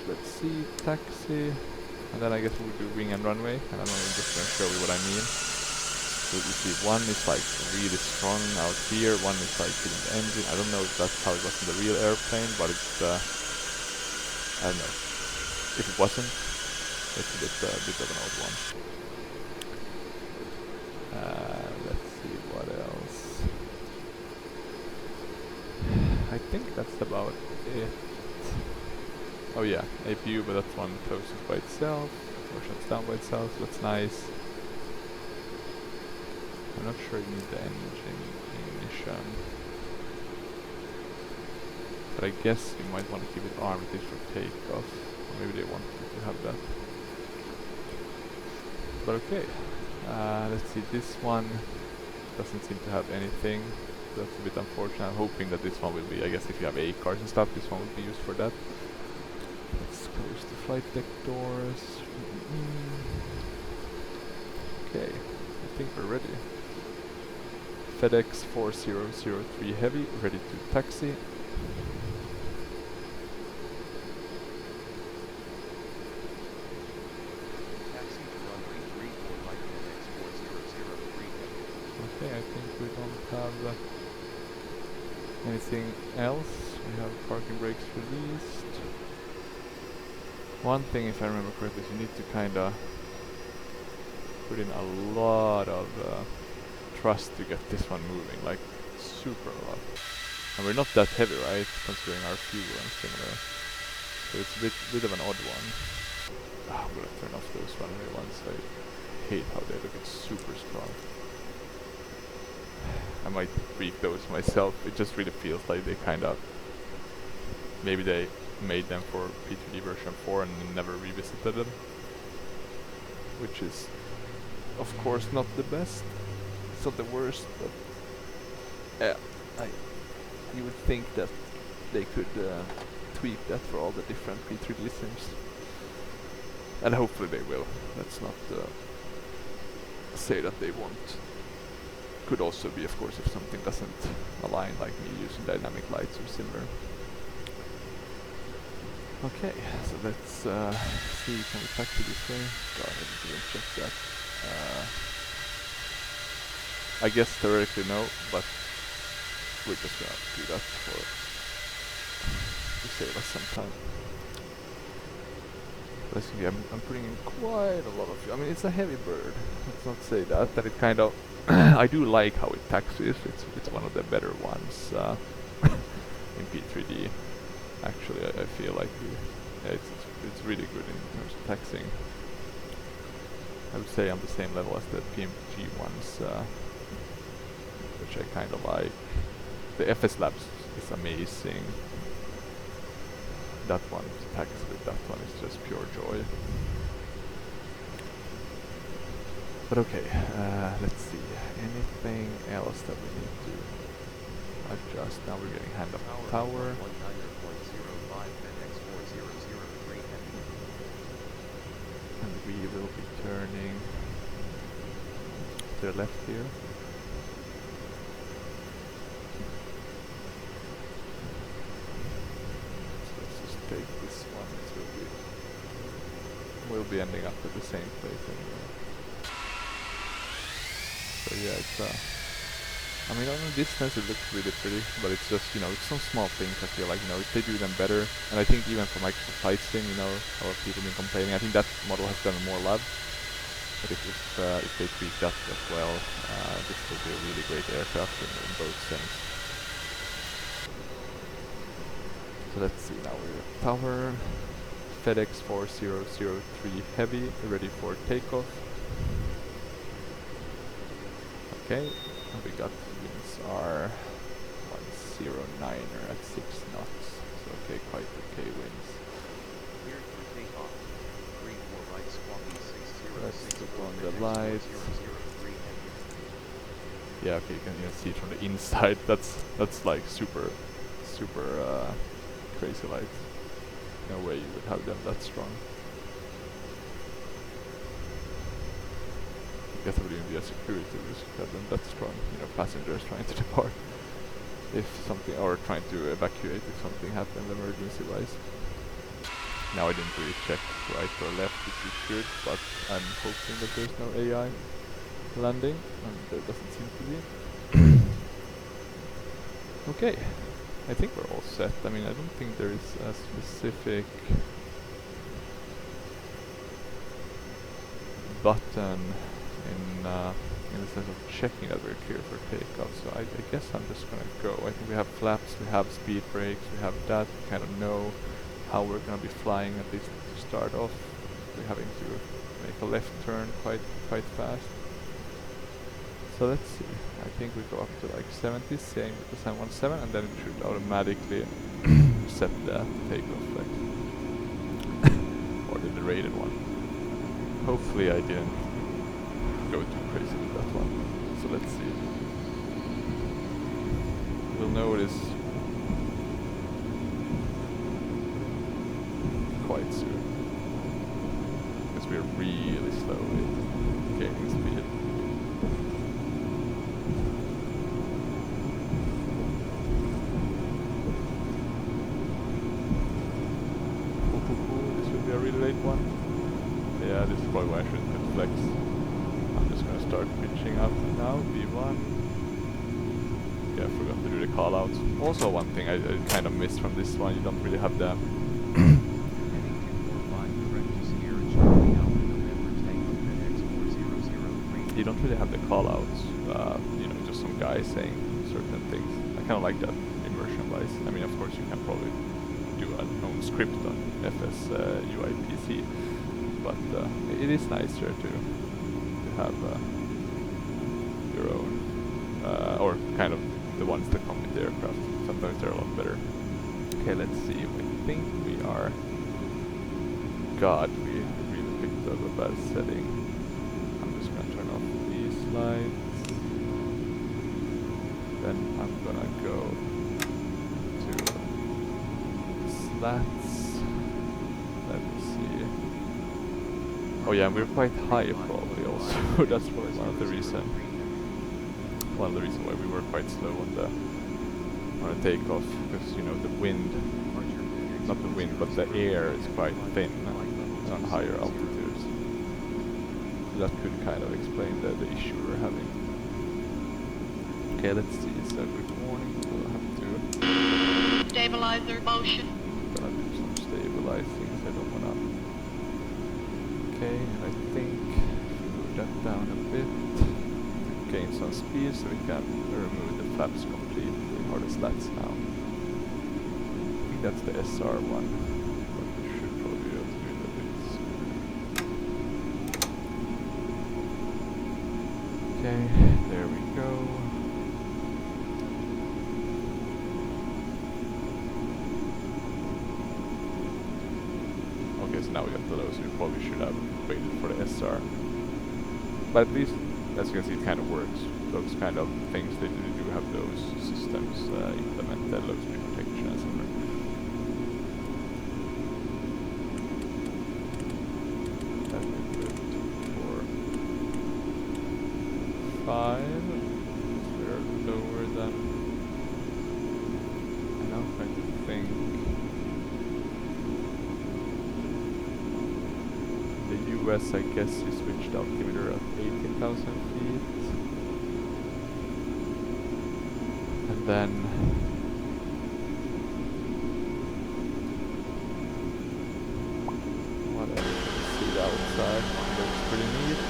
Let's see, taxi, and then I guess we'll do wing and runway, and I'm just going to show you what I mean. So you see, one is like really strong out here, one is like hitting the engine. I don't know if that's how it was in the real airplane, but it's, I don't know. If it wasn't, it's a bit of an odd one. Let's see what else. I think that's about it. Oh yeah, APU, but that's one closes by itself, or shuts down by itself, so that's nice. I'm not sure you need the engine ignition, but I guess you might want to keep it armed at least for takeoff. Or maybe they want you to have that. But okay, let's see, this one doesn't seem to have anything. That's a bit unfortunate. I'm hoping that this one will be, I guess if you have A cars and stuff, this one will be used for that. Let's close the flight deck doors. Okay, I think we're ready. FedEx 4003 Heavy, ready to taxi. Taxi to runway 34 Mike FedEx 4003 Heavy. Okay, I think we don't have anything else. We have parking brakes released. One thing, if I remember correctly, is you need to kind of put in a lot of thrust to get this one moving, like super a lot. And we're not that heavy, right, considering our fuel and similar. So it's a bit of an odd one. I'm gonna turn off those runway ones. I hate how they look, it's super strong. I might tweak those myself. It just really feels like they kind of, maybe they made them for P3D version 4 and never revisited them, which is of course not the best. It's not the worst, but yeah, you would think that they could tweak that for all the different P3D sims, and hopefully they will. Let's not say that they won't. Could also be, of course, if something doesn't align, like me using dynamic lights or similar. Okay, so let's see, can we taxi this way? God, I didn't check that. I guess theoretically no, but we're just gonna do that to save us some time. Basically, I'm putting in quite a lot of fuel. I mean, it's a heavy bird. Let's not say that. That it kind of. I do like how it taxis. It's one of the better ones in P3D. Actually, I feel like it's really good in terms of taxiing. I would say on the same level as the PMG ones, which I kind of like. The FS Labs is amazing. That one, to taxi with that one is just pure joy. But okay, let's see. Anything else that we need to adjust? Now we're getting hand of tower. And we will be turning to the left here. So let's just take this one. We'll be ending up at the same place anyway. So yeah, it's I mean, on a distance it looks really pretty, but it's just, you know, it's some small things I feel like, you know, if they do them better, and I think even for Microsoft Flight Sim, you know, a lot of people have been complaining. I think that model has gotten more love, but if they tweak that as well, this will be a really great aircraft in both sense. So let's see, now we're at tower, FedEx 4003 Heavy, ready for takeoff. Okay, and we got winds are 109er at 6 knots, so okay, quite okay winds. Cleared for takeoff. 34 right squawking 60. Let's put on the lights. Yeah, okay, you can even see it from the inside. That's like super crazy lights. No way you would have them that strong. I guess it would even be a security risk to have them that strong, you know, passengers trying to depart if something, or trying to evacuate if something happened emergency wise. Now I didn't really check right or left, which you should, but I'm hoping that there's no AI landing, and there doesn't seem to be. Okay, I think we're all set. I mean, I don't think there is a specific button in the sense of checking that we're clear for takeoff, so I guess I'm just gonna go. I think we have flaps, we have speed brakes, we have that, we kind of know how we're gonna be flying, at least to start off. We're having to make a left turn quite fast. So let's see, I think we go up to like 70, same with the 717, and then it should automatically set the takeoff flex. Or the rated one. Hopefully I didn't go too crazy with that one. So let's see. We'll notice quite soon, because we're really slowly gaining speed. This will be a really late one. Yeah, this is probably why I shouldn't put flex. I'm just gonna start pitching up now, V1. Yeah, I forgot to do the callouts. Also one thing I kind of missed from this one, you don't really have the... you don't really have the callouts, you know, just some guy saying certain things. I kind of like that immersion-wise. I mean, of course you can probably do an own script on FS UI PC. But it is nicer to have your own, or kind of the ones that come with the aircraft. Sometimes they're a lot better. Okay, let's see. We think we are... God, we really picked up a bad setting. I'm just gonna turn off these lights. Then I'm gonna go to slats. Let me see. Oh yeah, we're quite high probably also. That's probably one of the reasons why we were quite slow on the takeoff, because you know the wind, not the wind, but the air is quite thin on higher altitudes. So that could kind of explain the issue we're having. Okay, let's see. So good morning. We'll have to Stabilizer motion. gonna do some stabilizing. So I don't wanna. Okay, and I think move that down a bit. Gain some speed so we can remove the flaps completely, or the slats now. I think that's the SR one, but we should probably be able to do it a bit sooner. Okay, there we go. Okay, so now we got the low, so we probably should have waited for the SR. But at least, as you can see, it kind of works. Those kind of things, they do have those systems implemented, low speed protection and similar. That we put for 5. We're lower than. And I'm trying to think. The US, I guess, you switched altimeter at 18,000 feet. And then what else? See the outside. It looks pretty neat.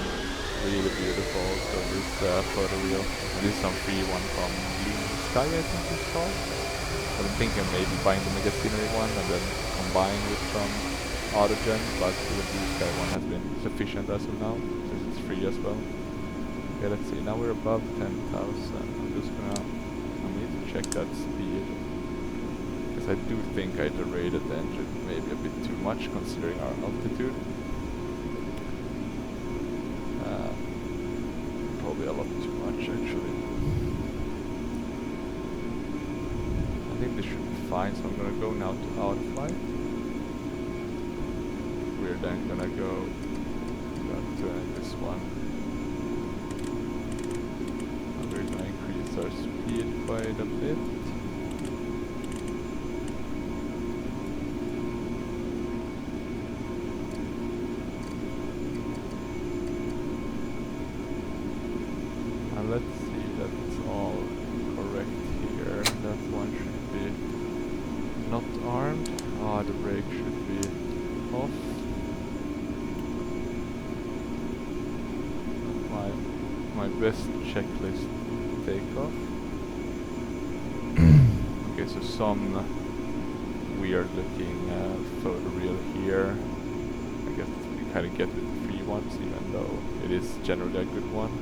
Really beautiful. So this photo reel. This is some free one from Blue Sky, I think it's called. So I'm thinking maybe buying the Megastinery one and then combine with some Autogen, but the Blue Sky one has been sufficient as of now, since it's free as well. Okay, let's see, now we're above 10,000. I'm just gonna, I need to check that speed, because I do think I derated the engine maybe a bit too much considering our altitude. Probably a lot too much actually. I think this should be fine, so I'm gonna go now to out flight. We're then gonna go to this one. And we're gonna increase our speed quite a bit. And let's see that it's all correct here. That one should be not armed. Ah, the brake should be off. My best checklist takeoff. Okay, so some weird looking photo reel here. I guess you kind of get with the free ones, even though it is generally a good one.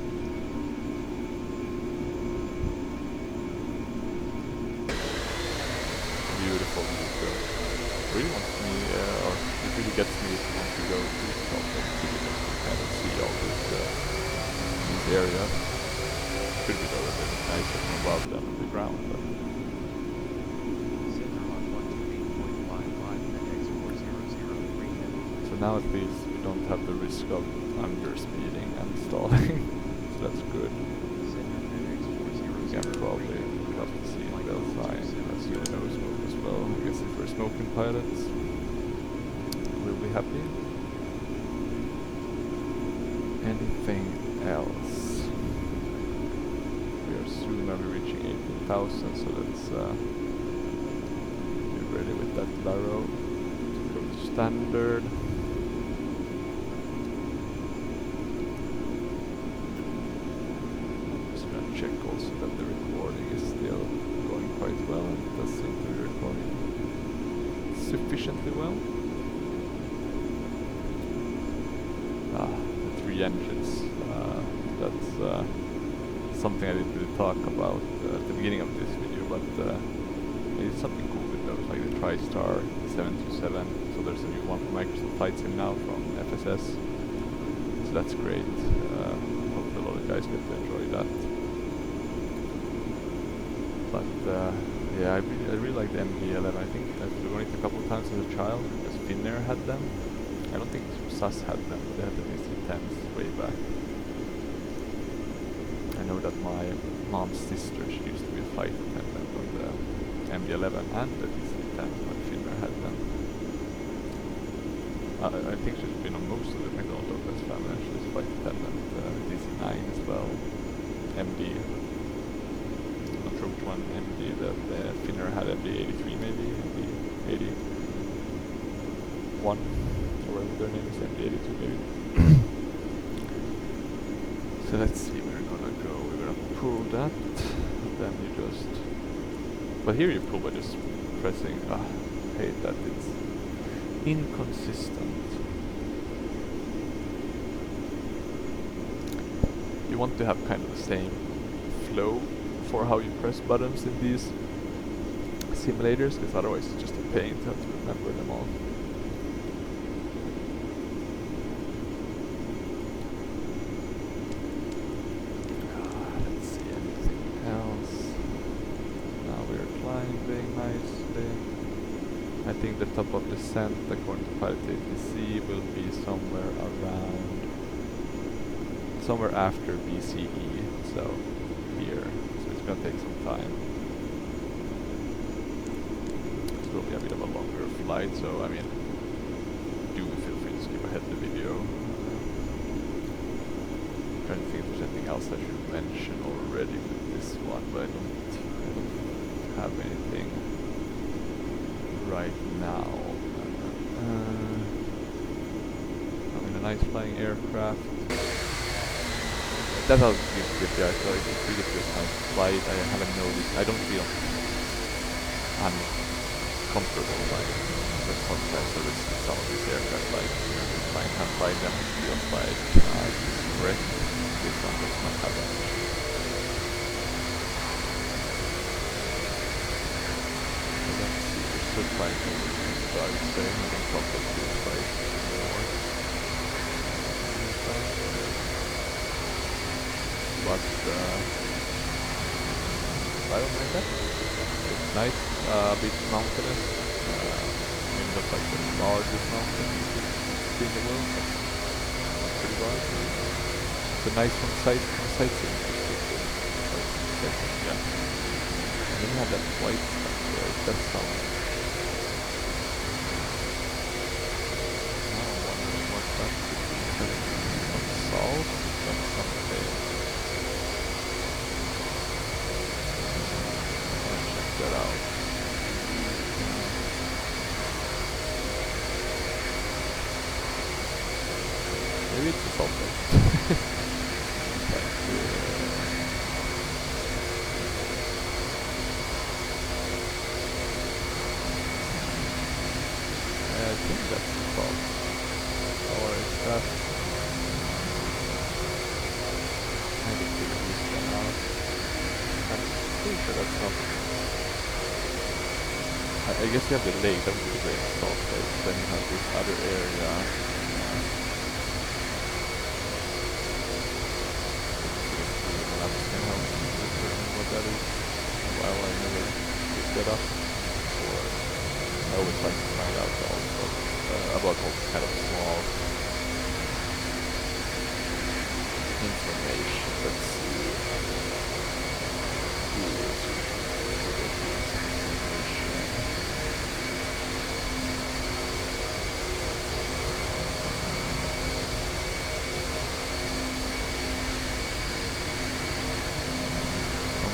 Beautiful view. Really wants me, or it really gets me to want to go to the top of the just to kind of see all this area. Could be a little bit nicer from above than on the ground, but so now at least we don't have the risk of underspeeding and stalling, so that's good. We can probably put up the seatbelt sign, that's no smoke as well. I guess if we're smoking pilots, we'll be happy. Anything else? We are soon going to be reaching 18,000, so let's get ready with that Laro. Go to standard. I'm just going to check also that the recording is still going quite well, and it does seem to be recording sufficiently well. The 3 engines. That's something I didn't really talk about at the beginning of this video, but it's something cool with those, like the TriStar 727. So there's a new one from Microsoft Flight Sim now from FSS. So that's great. Hopefully a lot of guys get to enjoy that. But yeah, I really like the MD-11. I think I've flown it a couple of times as a child because Finnair had them. I don't think SAS had them, but they had the DC-10s way back. I know that my mom's sister, she used to be a flight attendant on the MD-11 and the DC-10 when Finnair had them. I think she's been on most of the McDonald's family, she's flight attendant, DC-9 as well, MD. one MD that Finnair had, MD-83 maybe, MD-81, or whatever their name is, MD-82 maybe. So let's see where we're gonna go. We're gonna pull that, and then you just... But here you pull by just pressing... I hate that, it's inconsistent. You want to have kind of the same flow for how you press buttons in these simulators, because otherwise it's just a pain to have to remember them all. Let's see, anything else? Now we're climbing nicely. I think the top of descent, according to Prepar3d, will be somewhere after BCE, so here. So it's gonna take some time. It will be a bit of a longer flight, so I mean, do feel free to skip ahead the video. Trying to think if there's anything else I should mention already with this one, but I don't have anything right now. I'm in a nice flying aircraft. That's how it's good, yeah, so it's really good nice flight. I haven't noticed, I don't feel uncomfortable like the contrast of some of these aircraft, like flying can't fly them, it feels like it's correct. This one does not have that. So let's see, we're still flying over this, so I would say I think Cockpit feels like more. But I don't mind that. It's nice, a bit mountainous. Maybe not like the largest mountain in the world, but pretty large. It's a nice one sightseeing. Yeah. And then you have that white stuff there. That's some. Now I'm wondering what that could be. Some salt? That's something. That out. Maybe it's a salt lake. I think that's the salt. Or is that... I think we can use that out. I'm pretty sure that's not... I guess you have the lake, that would be the great salt lake, then you have this other area. What that is. Well, I never picked that up. Or I always like to find out also about all kind of small information. Let's see.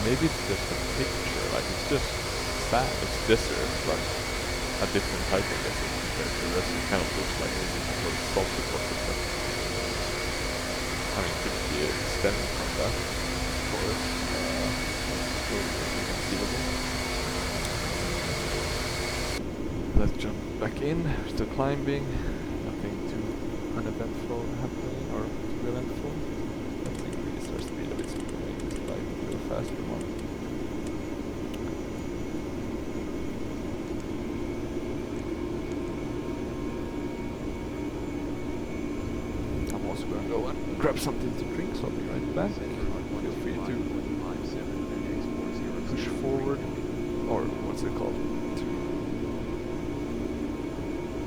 Maybe it's just a picture, like it's just sand, it's desert, but a different type of desert compared to the rest. It kind of looks like maybe some sort of salt deposit, but I mean, could be stemming from that, of course. Conceivable. Let's jump back in, we're still climbing, nothing too uneventful happening, or too eventful. I think we start speed a bit so we can make this flight a little faster one. I'm also going to go and grab something to drink, so I'll be right back. Feel free to push forward, or what's it called?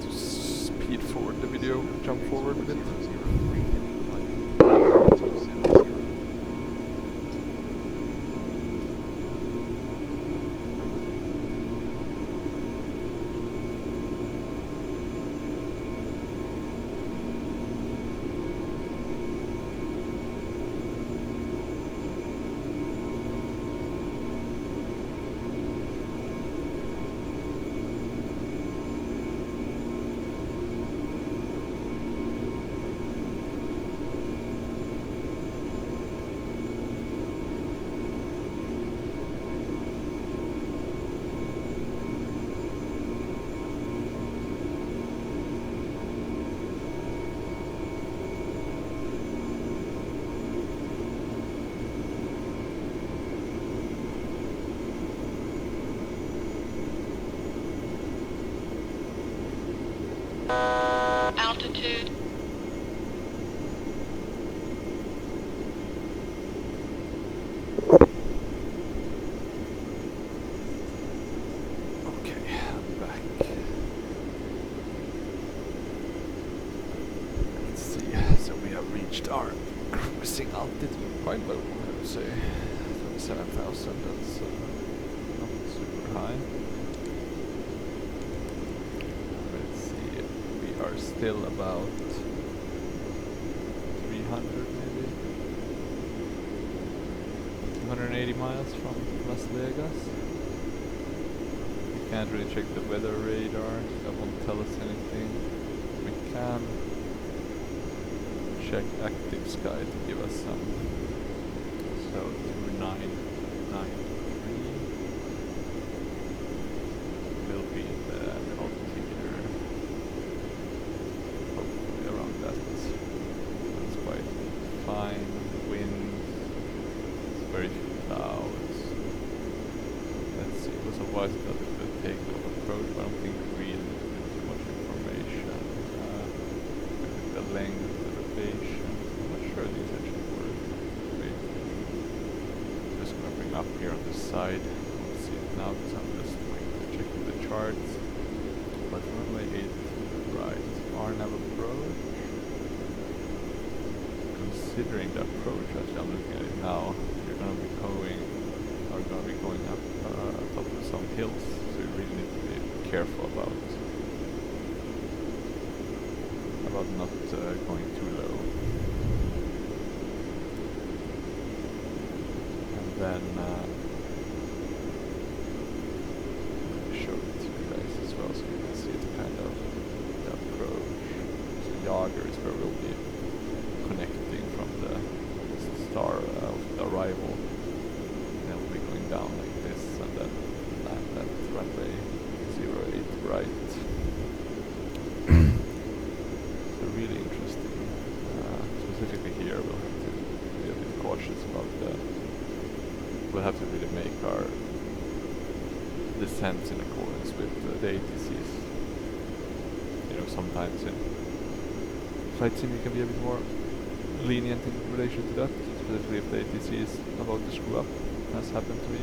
To speed forward the video, jump forward a bit. quite low, I would say. 27,000, that's not super high. Let's see, we are still about 300 maybe? 280 miles from Las Vegas. We can't really check the weather radar, that won't tell us anything. We can check active sky to give us some. So 2993 will be the altimeter. Hopefully around that. That's quite fine. Wind, very few clouds. Let's see, it was a wise about the takeoff approach, but I don't think we really need too much information. The length, the elevation, I'm not sure these actually work. Wait. Just gonna bring up here on the side. I don't see it now because I'm just checking the charts. But runway 8 right, RNAV approach. Considering the approach, actually I'm looking at it now, you're gonna be going up top of some hills, so you really need to be careful about not going too low. And then show it to you guys as well, so you can see the kind of the approach. So Jager is where we'll be connecting from the star of the arrival. Then we'll be going down like this and then land at runway 08 right. So really interesting. Specifically here we'll have to be a bit cautious about we'll have to really make our descents in accordance with the ATCs. You know, sometimes in flight sim you can be a bit more lenient in relation to that, specifically if the ATC is about to screw up, as happened to me,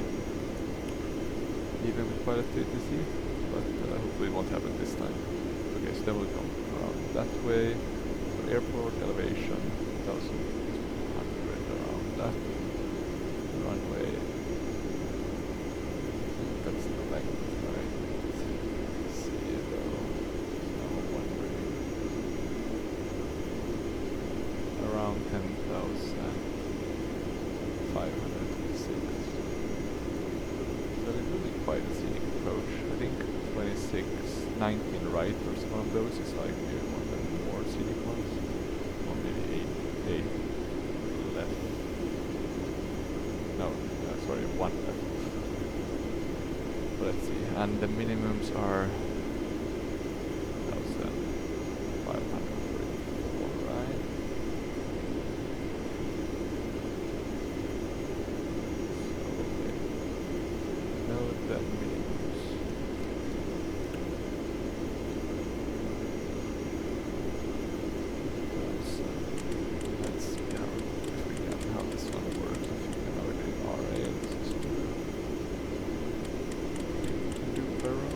even with pilot ATC, but hopefully it won't happen this time. Okay, so then we'll come around that way, so airport elevation, 1,100 around that, runway, that's the length, right? Let's see though, now I'm wondering, around 10,506. So it will be quite a scenic approach. I think 2619 right or some of those is like one of the more scenic ones. Or maybe 8 left. No, sorry, 1 left. But let's see. And the minimums are 1,544, right? The minimums. So let's see how this one works. If you can already RA in the system. You can do burrow.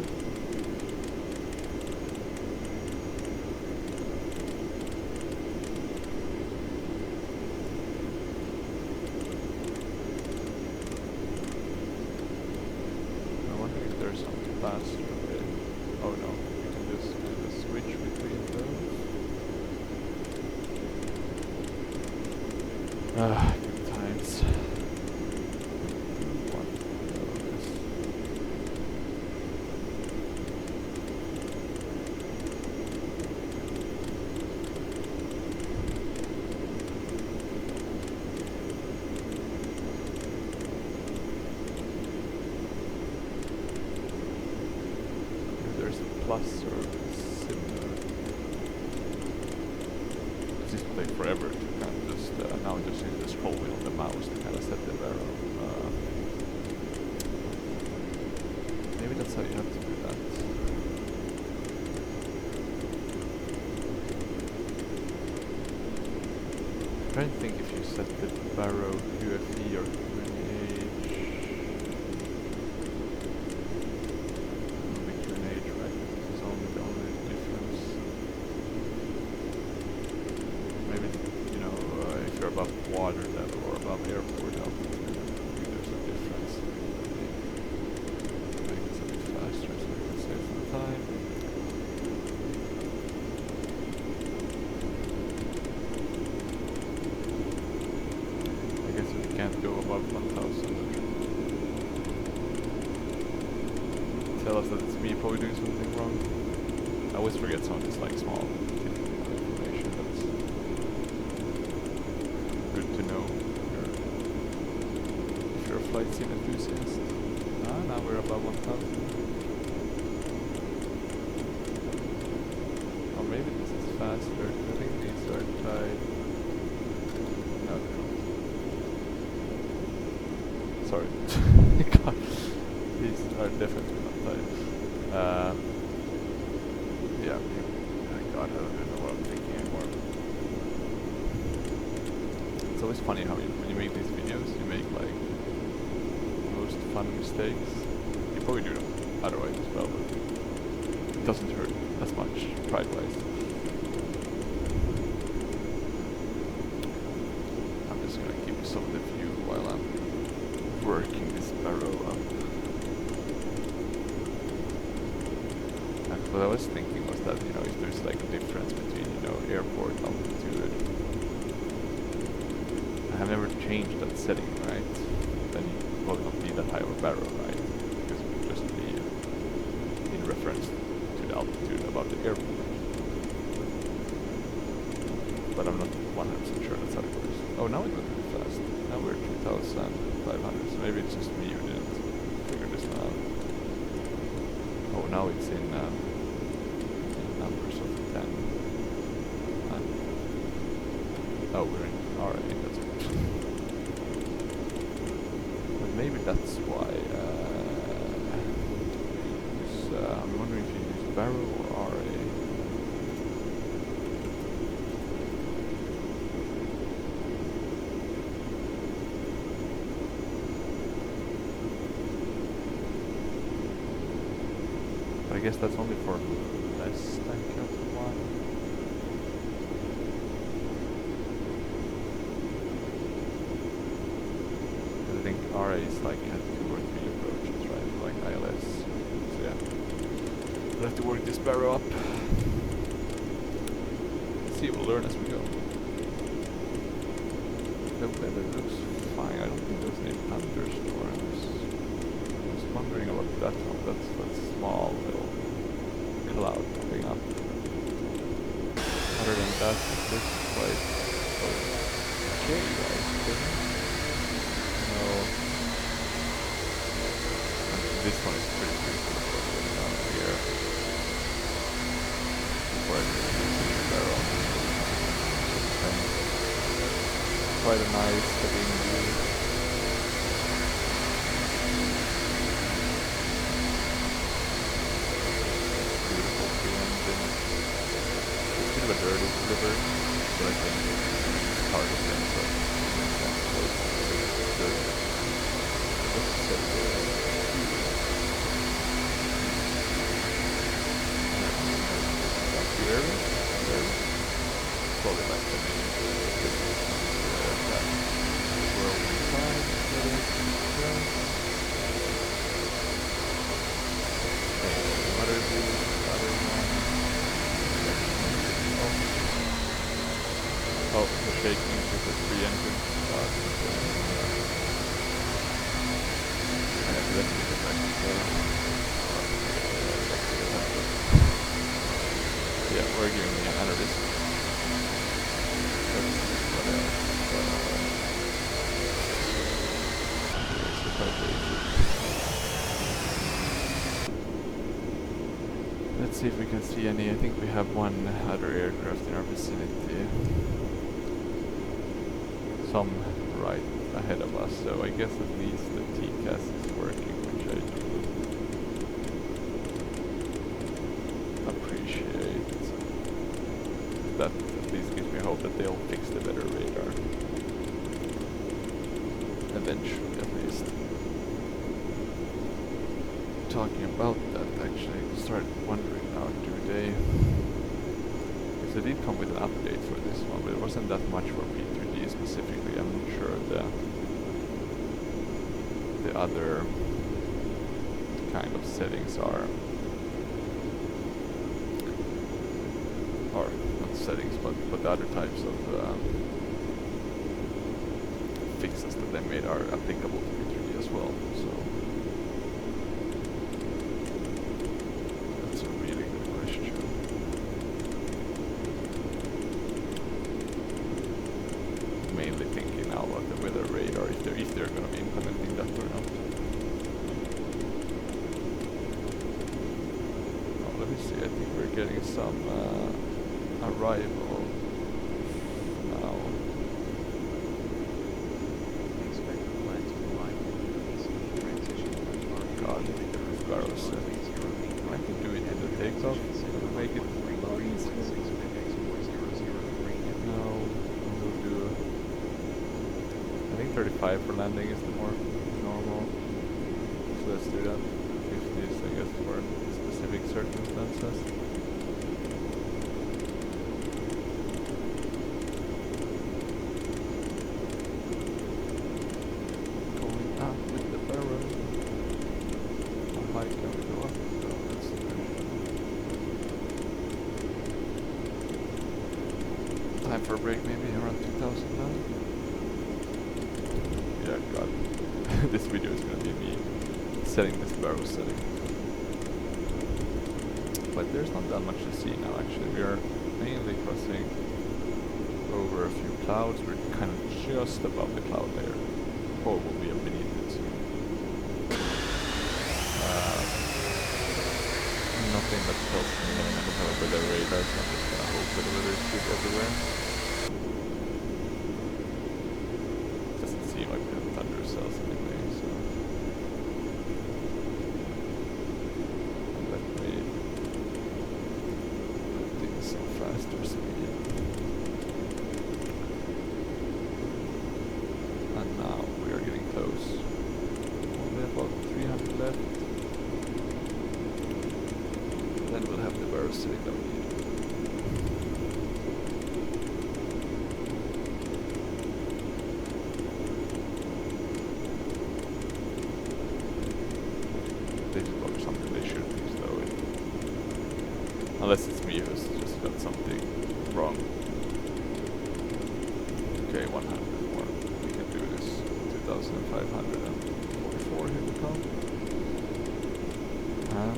There's something faster way. Oh no, you can just kind of switch between those. Good times. One of those. Plus or similar. This will take forever to kind of just now just use the scroll wheel on the mouse to kind of set the arrow. Maybe that's how you have to do that. I'm trying to think if you set the barrow QFE or above water level or above airport altitude. Maybe there's a difference. Make this a bit faster so we can save some time. I guess we can't go above 1000. Tell us that it's me probably doing something wrong. I always forget some of this like small information that's good to know if you're a flight sim enthusiast. Ah, now we're above 1000. Or maybe this is faster. I think these are tied. No, they're not. Sorry. God. These are definitely not tied. Yeah, God, I don't even know what I'm thinking anymore. It's always funny how when you make these videos, you make like the most fun mistakes. You probably do them otherwise as well, but it doesn't hurt as much pride-wise. I'm just gonna keep some of the view while I'm working this barrow up. And what I was thinking was that, you know, if there's like a difference between, you know, airport altitude, I have never changed that setting, right? Then you probably not need that high of a barrow, right? Because it would just be in reference to the altitude above the airport. But I'm not 100% sure that's how it works. Oh, now it went really fast. Now we're 2,500, so maybe it's just me who didn't figure this one out. Oh, now it's in numbers of 10. Oh, we're in RA, that's good. But maybe that's why. I'm wondering if you use barrow or RA. I guess that's only for less than Kyoto 1. I think RA is like at 2 or 3 approaches, right? Like ILS. So yeah. We'll have to work this barrow up. Let's see, we'll learn as we go. The weather looks fine. I don't think there's any thunderstorms. I was wondering about that one. That's small little cloud popping up. Other than that, it looks quite okay, I think. No. This one is pretty cool down here. Before I really use the barrel. Quite a nice cabin view. It's a bit of a dirty sliver, but I think it's target them, so that's good. Let's set the up here. Probably like the main that world inside. Another view, other one. Oh, the shaking with the 3 engines. I have to let me get back to the yeah, we're giving me another risk. Let's see what else. Let's see if we can see any. I think we have one other aircraft in our vicinity. Some right ahead of us, so I guess at least the TCAS is working, which I do appreciate. That at least gives me hope that they'll fix the better radar. Eventually, at least. Talking about that, actually, I started wondering now, do they... Because they did come with an update for this one, but it wasn't that much for P3Ds specifically. I'm not sure the other kind of settings are not settings, but the other types of fixes that they made are applicable to V3D as well. So that's a really good question. Mainly thinking now about the weather radar, if they're going to be implementing that or not. Oh, let me see. I think we're getting some arrival now. God, the roof barrels. I can do it in the takeoff. It'll make it a lot easier. No, we'll do. I think 35 for landing is the more normal. So let's do that. 50 is, I guess, for specific circumstances. Going up with the barrel. How high can we go up? So that's the question. Time for a break, maybe around 2000 now. Yeah, God. This video is gonna be me setting this barrel setting. But there's not that much to see now, actually. We are mainly crossing over a few clouds. We're kind of just above the cloud layer. Or will be beneath it soon. Nothing that tells me I don't have a weather radar, so I'm just gonna hope that the weather is good everywhere. Doesn't seem like we have thunder cells anyway, so let me put things some faster speed. And now we are getting close. Only about 300 left. Then we'll have the barrel sitting that we need. This is probably something they should fix though, unless it's me who's just got something wrong. Okay, 100 more. We can do this. 2,544, here we come. And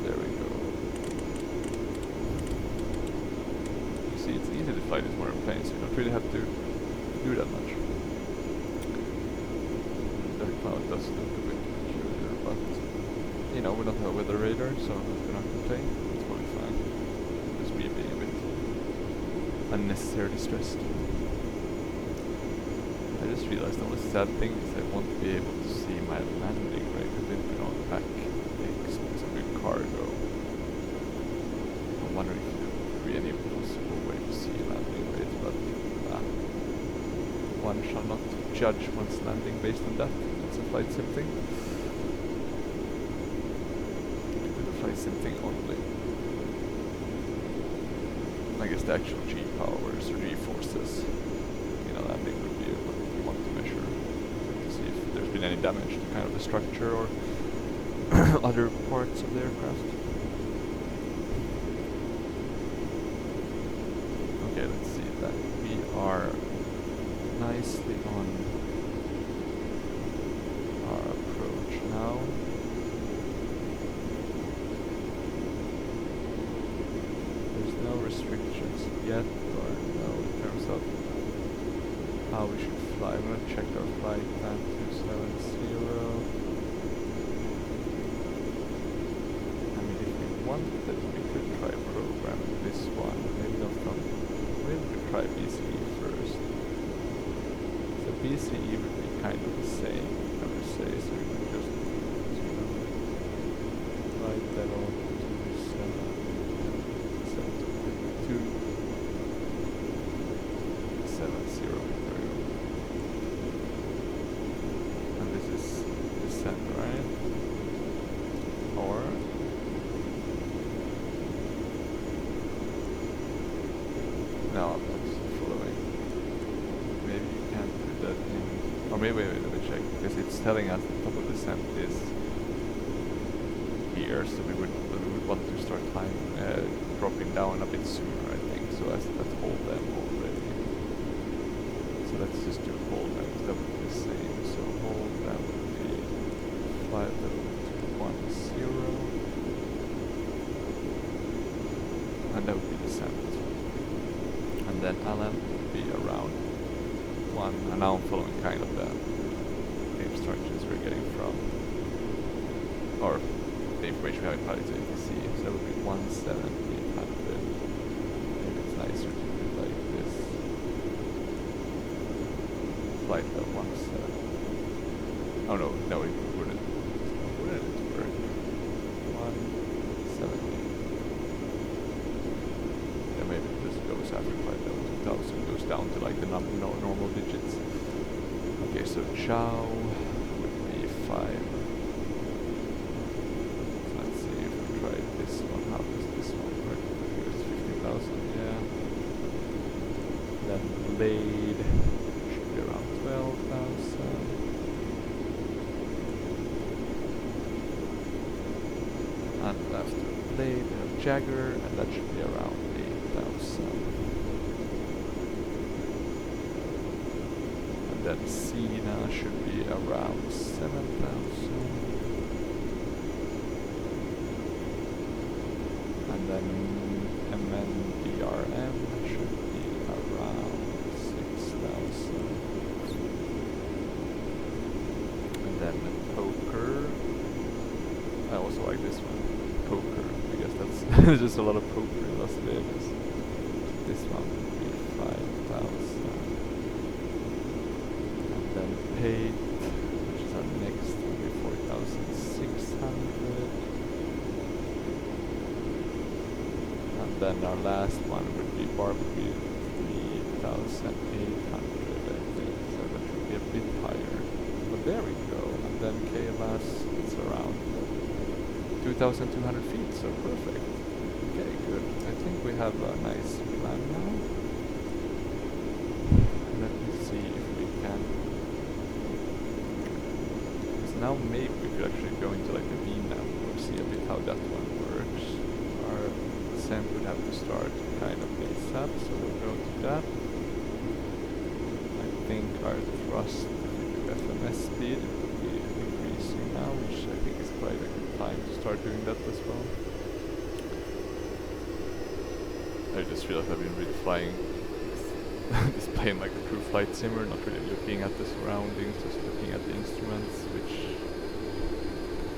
there we go. You see, it's easy to fly these modern planes, so you don't really have to do that much. The cloud does look a bit peculiar, but you know, we don't have a weather radar, so I'm not gonna complain. It's probably fine. Just me being a bit unnecessarily stressed. I just realized the only sad thing is I won't be able to see my landing, right? Because they've been on back legs because of the cargo. I'm wondering if there would be any possible way to see landing rates, but one shall not judge one's landing based on that. It's a flight sim thing. With a flight sim thing only. I guess the actual G powers or G forces in a landing would be what we want to measure to see if there's been any damage to kind of the structure or other parts of the aircraft. Okay, let's see that we are nicely on our approach now. There's no restrictions yet, or no, in terms of how we should fly. I'm gonna check our flight plan 270. I mean, if we wanted, we could try programming this one. Maybe not from. Maybe we could try BCE first. So BCE would be kind of the same, I would say. So we could just flight level 270. And this is descent, right? Or no, I'm not following. Maybe maybe let me check, because it's telling us the top of descent is here, so we would want to start time dropping down a bit sooner, I think. So let's hold them already. So let's just do hold them, that would be the same. So hold them would be 5.10, and that would be descent. And then LM would be around 1, and now I'm following kind of the instructions we're getting from, or the information we have in pilot so you can see. So that would be 170-800. Maybe it's nicer to do it like this. Flight level 17. Oh no, it wouldn't. Wouldn't it work? 170. Yeah, maybe it just goes after flight level 2000, goes down to like the normal digits. Okay, so chow would be 5. This one, how does this one work? Here's 15,000, yeah. Then blade should be around 12,000. And after blade we have Jagger, and that should be around 8,000. And then Cena should be around 7,000. And then MNDRM should be around 6,000. And then Poker, I also like this one, Poker, I guess that's there's just a lot of poker in Las Vegas. This one would be 5,000. And then Pate, which is our next, would be 4,600. Then our last one would be barbecue 3,800, I think, so that should be a bit higher. But there we go. And then KLAS, it's around 2,200 feet, so perfect. Okay, good. I think we have a nice plan now. Let me see if we can. Because now maybe we could actually go into like the VNAV or see a bit how that one works. Our descent would have to start kind of ASAP, so we'll go to that. I think our thrust, if we do FMS speed, it will be increasing now, which I think is quite a good time to start doing that as well. I just realized I've been really flying this plane like a true flight simmer, not really looking at the surroundings, just looking at the instruments, which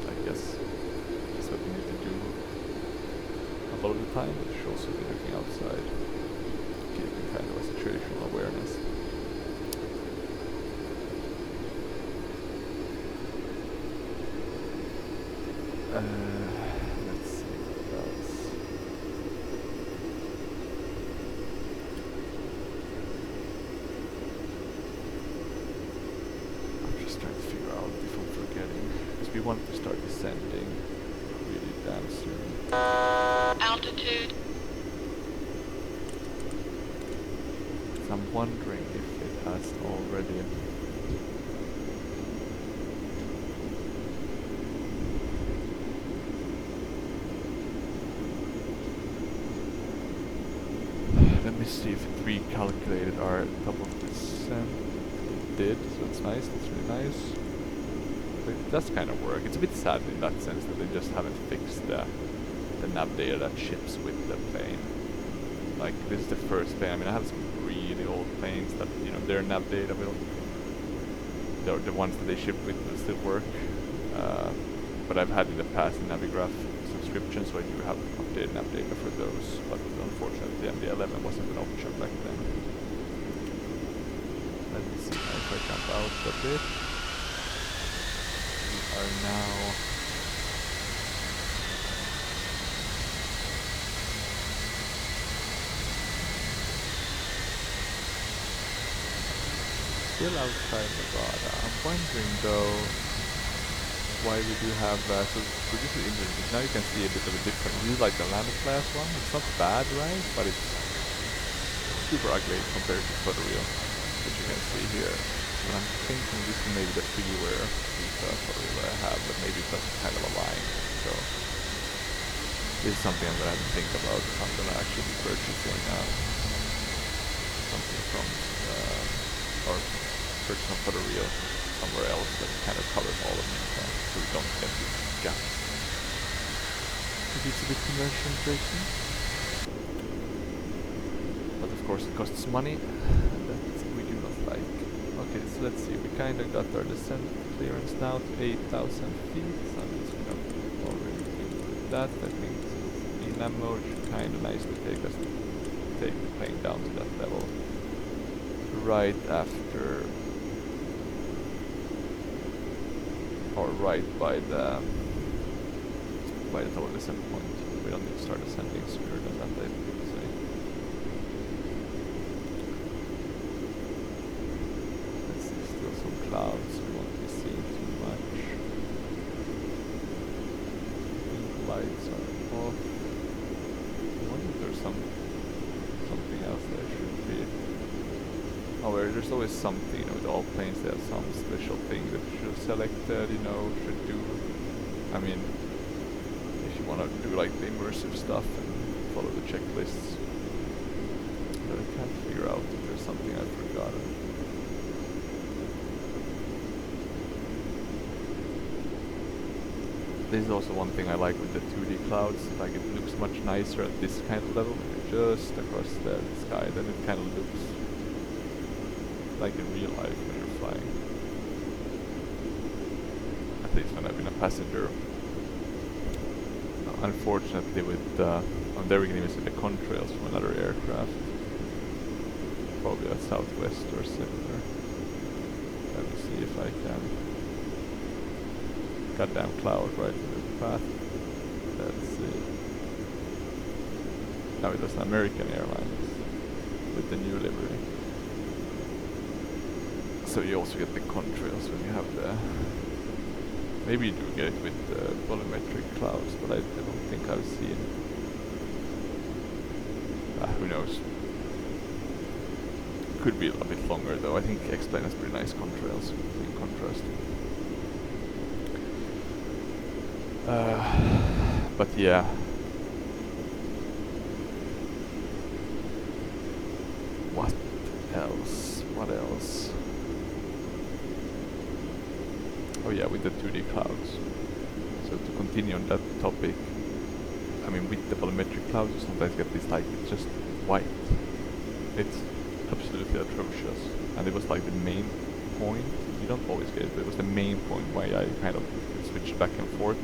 I guess is what we need to do a lot of the time, but should also be looking outside, keeping kind of a situational awareness. Let's see what else. I'm just trying to figure out if I'm forgetting, because we want to start descending really damn soon. Altitude. So I'm wondering if it has already. Let me see if it recalculated our top of descent. It did, so it's nice, that's really nice. But it does kind of work. It's a bit sad in that sense that they just haven't fixed the nav data that ships with the plane. Like, this is the first plane. I mean, I have some really old planes that, you know, their nav data will, the ones that they ship with will still work. But I've had in the past a Navigraph subscription, so I do have updated nav data for those. But unfortunately, the MD-11 wasn't an option back then. Let me see if I jump out a bit. We are now still outside Nevada. I'm wondering though why we do have so this is interesting. Now you can see a bit of a difference. This is like the landed class one. It's not bad, right? But it's super ugly compared to photoreal, which you can see here. But I'm thinking this is maybe the freeware photo that I have, but maybe it doesn't kind of align. So this is something I'm gonna have to think about if I'm gonna actually be purchasing something from or purchase some photoreal somewhere else that kind of covers all of it, so we don't get these gaps. It's a bit conversion breaking, but of course it costs money that we do not like. Okay, so let's see, we kind of got our descent clearance now to 8,000 feet, so I'm just gonna already do that. I think ELAM mode should kind of nicely take us take the plane down to that level right after or right by the total descent point. We don't need to start ascending sooner than that, I would say. Let's see, still some clouds, we won't be seeing too much. Lights are off. I wonder if there's something else that should be. Oh, there's always something, you know, with all planes they have some special thing that you should have selected, you know, should do. I mean, if you want to do like the immersive stuff and follow the checklists. But I can't figure out if there's something I've forgotten. This is also one thing I like with the 2D clouds, like it looks much nicer at this kind of level. Just across the sky, then it kind of looks like in real life when you're flying. At least when I've been a passenger. Unfortunately with oh, there we can even see the contrails from another aircraft. Probably at Southwest or similar. Let me see if I can. Goddamn cloud right in the path. Let's see. Now it was American Airlines with the new livery. So you also get the contrails when you have the... Maybe you do get it with the volumetric clouds, but I don't think I've seen... who knows. Could be a bit longer though. I think X-Plane has pretty nice contrails in contrast. But yeah. What else? What else? Oh yeah, with the 2D clouds. So to continue on that topic, I mean with the volumetric clouds you sometimes get this like, it's just white. It's absolutely atrocious. And it was like the main point, you don't always get it, but it was the main point why I kind of switched back and forth.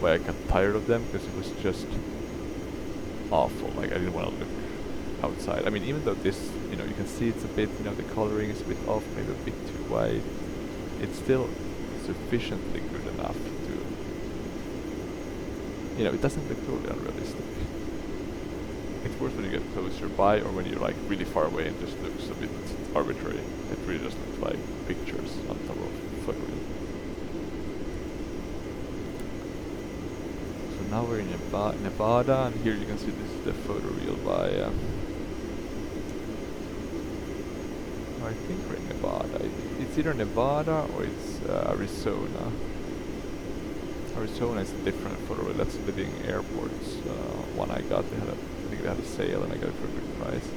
Why I got tired of them, because it was just awful, like I didn't want to look outside. I mean even though this, you know, you can see it's a bit, you know, the coloring is a bit off, maybe a bit too white, it's still sufficiently good enough to, you know, it doesn't look totally unrealistic. It's worse when you get closer by or when you're like really far away and just looks a bit arbitrary. It really just looks like pictures on top of photoreal. So now we're in Nevada, and here you can see this is the photoreal by I think we're in Nevada. It's either Nevada or it's Arizona. Arizona is a different photoreal. That's Living Airports. One I got, I think they had a sale and I got it for a good price.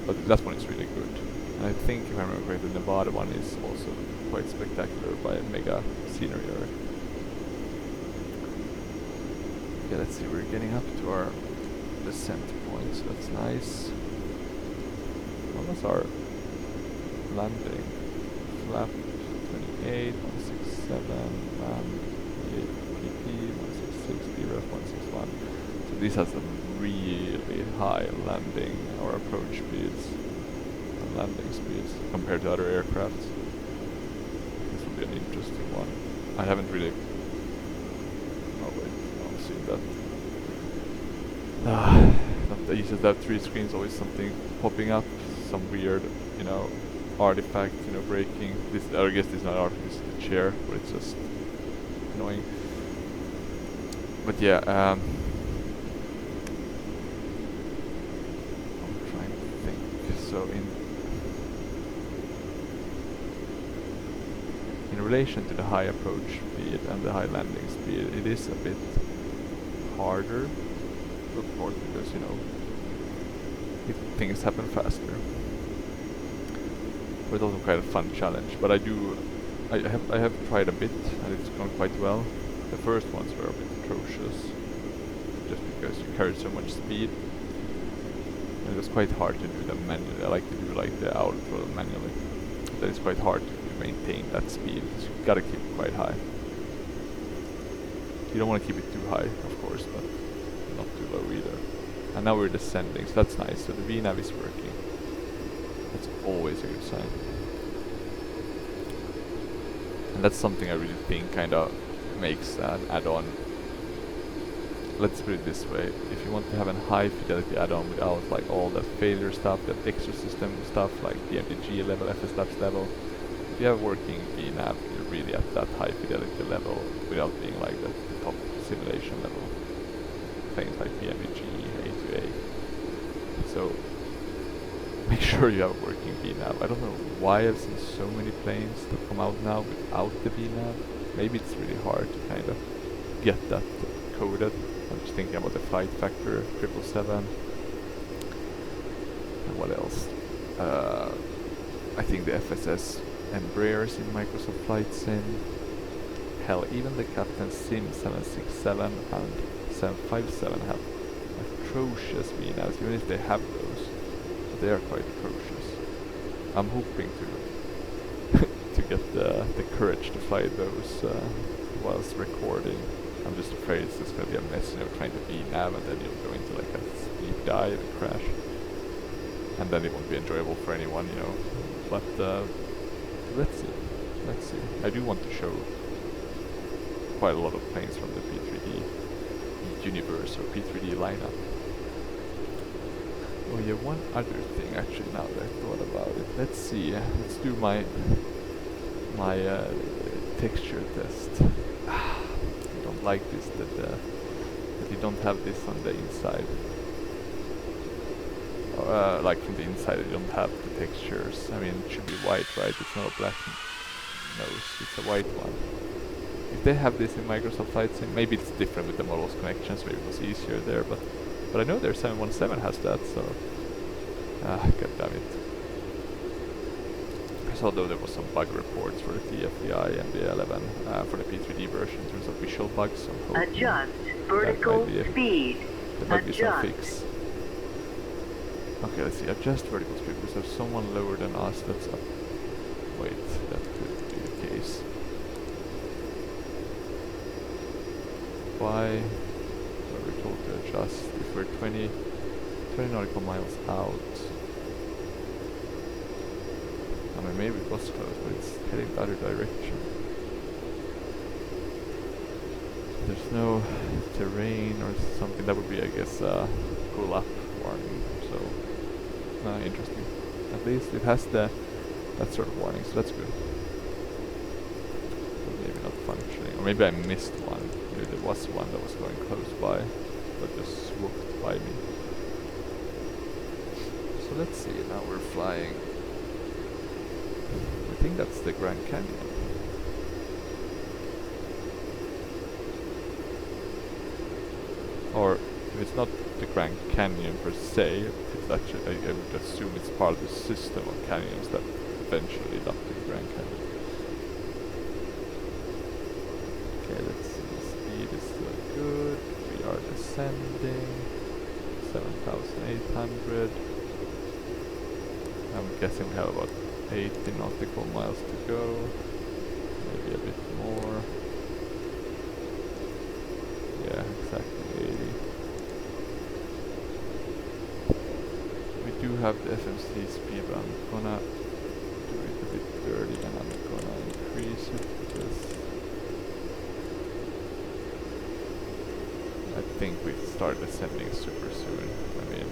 But that one is really good. And I think, if I remember correctly, the Nevada one is also quite spectacular by Mega Scenery Art. Okay, let's see, we're getting up to our descent point, so that's nice. What was our landing? Flap 28, 167, land 8 PP, 166, BRF 161. So this has a really high landing or approach speeds and landing speeds compared to other aircrafts. This will be an interesting one. I haven't really... Oh wait, I'll see that. Not the easiest to have 3 screens, always something popping up, some weird, you know, artifact, you know, breaking. This, I guess this is not an artifact, this is the chair, but it's just annoying. But yeah, I'm trying to think. So in in relation to the high approach speed and the high landing speed, it is a bit harder, of course, because, you know, things happen faster. But it's also quite a fun challenge. But I have tried a bit, and it's gone quite well. The first ones were a bit atrocious, just because you carry so much speed. And it was quite hard to do them manually. I like to do like the out throttle manually. That is quite hard to maintain that speed, so you've got to keep it quite high. You don't want to keep it too high, of course, but not too low either. And now we're descending, so that's nice. So the VNav is working. That's always a good sign. And that's something I really think kind of makes an add-on. Let's put it this way: if you want to have a high fidelity add-on without like all the failure stuff, the extra system stuff like the MDG level, FSLabs level, if you have working VNav, you're really at that high fidelity level without being like the top simulation level. Things like the MDG, A2A. So make sure you have a working VNav. I don't know why I've seen so many planes that come out now without the VNav. Maybe it's really hard to kind of get that coded. I'm just thinking about the flight factor, 777. And what else? I think the FSS Embraers in Microsoft Flight Sim. Hell, even the Captain Sim 767 and 757 have atrocious VNavs, even if they have those. But they are quite atrocious. I'm hoping to to get the courage to fly those whilst recording. I'm just afraid it's just going to be a mess, you know, trying to VNav and then you'll go into like a steep dive and crash. And then it won't be enjoyable for anyone, you know. But let's see. Let's see. I do want to show quite a lot of planes from the P3D universe or P3D lineup. Oh yeah, one other thing actually now that I thought about it. Let's see. Let's do my texture test. I don't like this that you don't have this on the inside. Like from the inside you don't have the textures. I mean, it should be white, right? It's not a black nose, it's a white one. If they have this in Microsoft Flight Sim, maybe it's different with the models connections, maybe it was easier there, but I know their 717 has that, so god damn it. I saw though there was some bug reports for the TFDI MD-11 for the P3D version in terms of visual bugs, so adjust vertical speed. There might be some fix. Okay, let's see. Adjust vertical speed because there's someone lower than us that's up. Wait, that could be the case. Why are we told to adjust if we're 20 nautical miles out? I mean, maybe it was close, but it's heading the other direction. There's no terrain or something. That would be, I guess, pull up warning. So, interesting. At least it has that sort of warning, so that's good. But maybe not functioning, or maybe I missed one. Maybe there was one that was going close by, but just swooped by me. So let's see. Now we're flying. I think that's the Grand Canyon. Or if it's not the Grand Canyon per se, it's actually, I would assume it's part of the system of canyons that eventually lead up to the Grand Canyon. Okay, let's see, speed is still good, we are descending, 7,800. I'm guessing we have about 80 nautical miles to go, maybe a bit more. Yeah, exactly 80. We do have the FMC speed, but I'm gonna do it a bit dirty and I'm gonna increase it because I think we start descending super soon. I mean,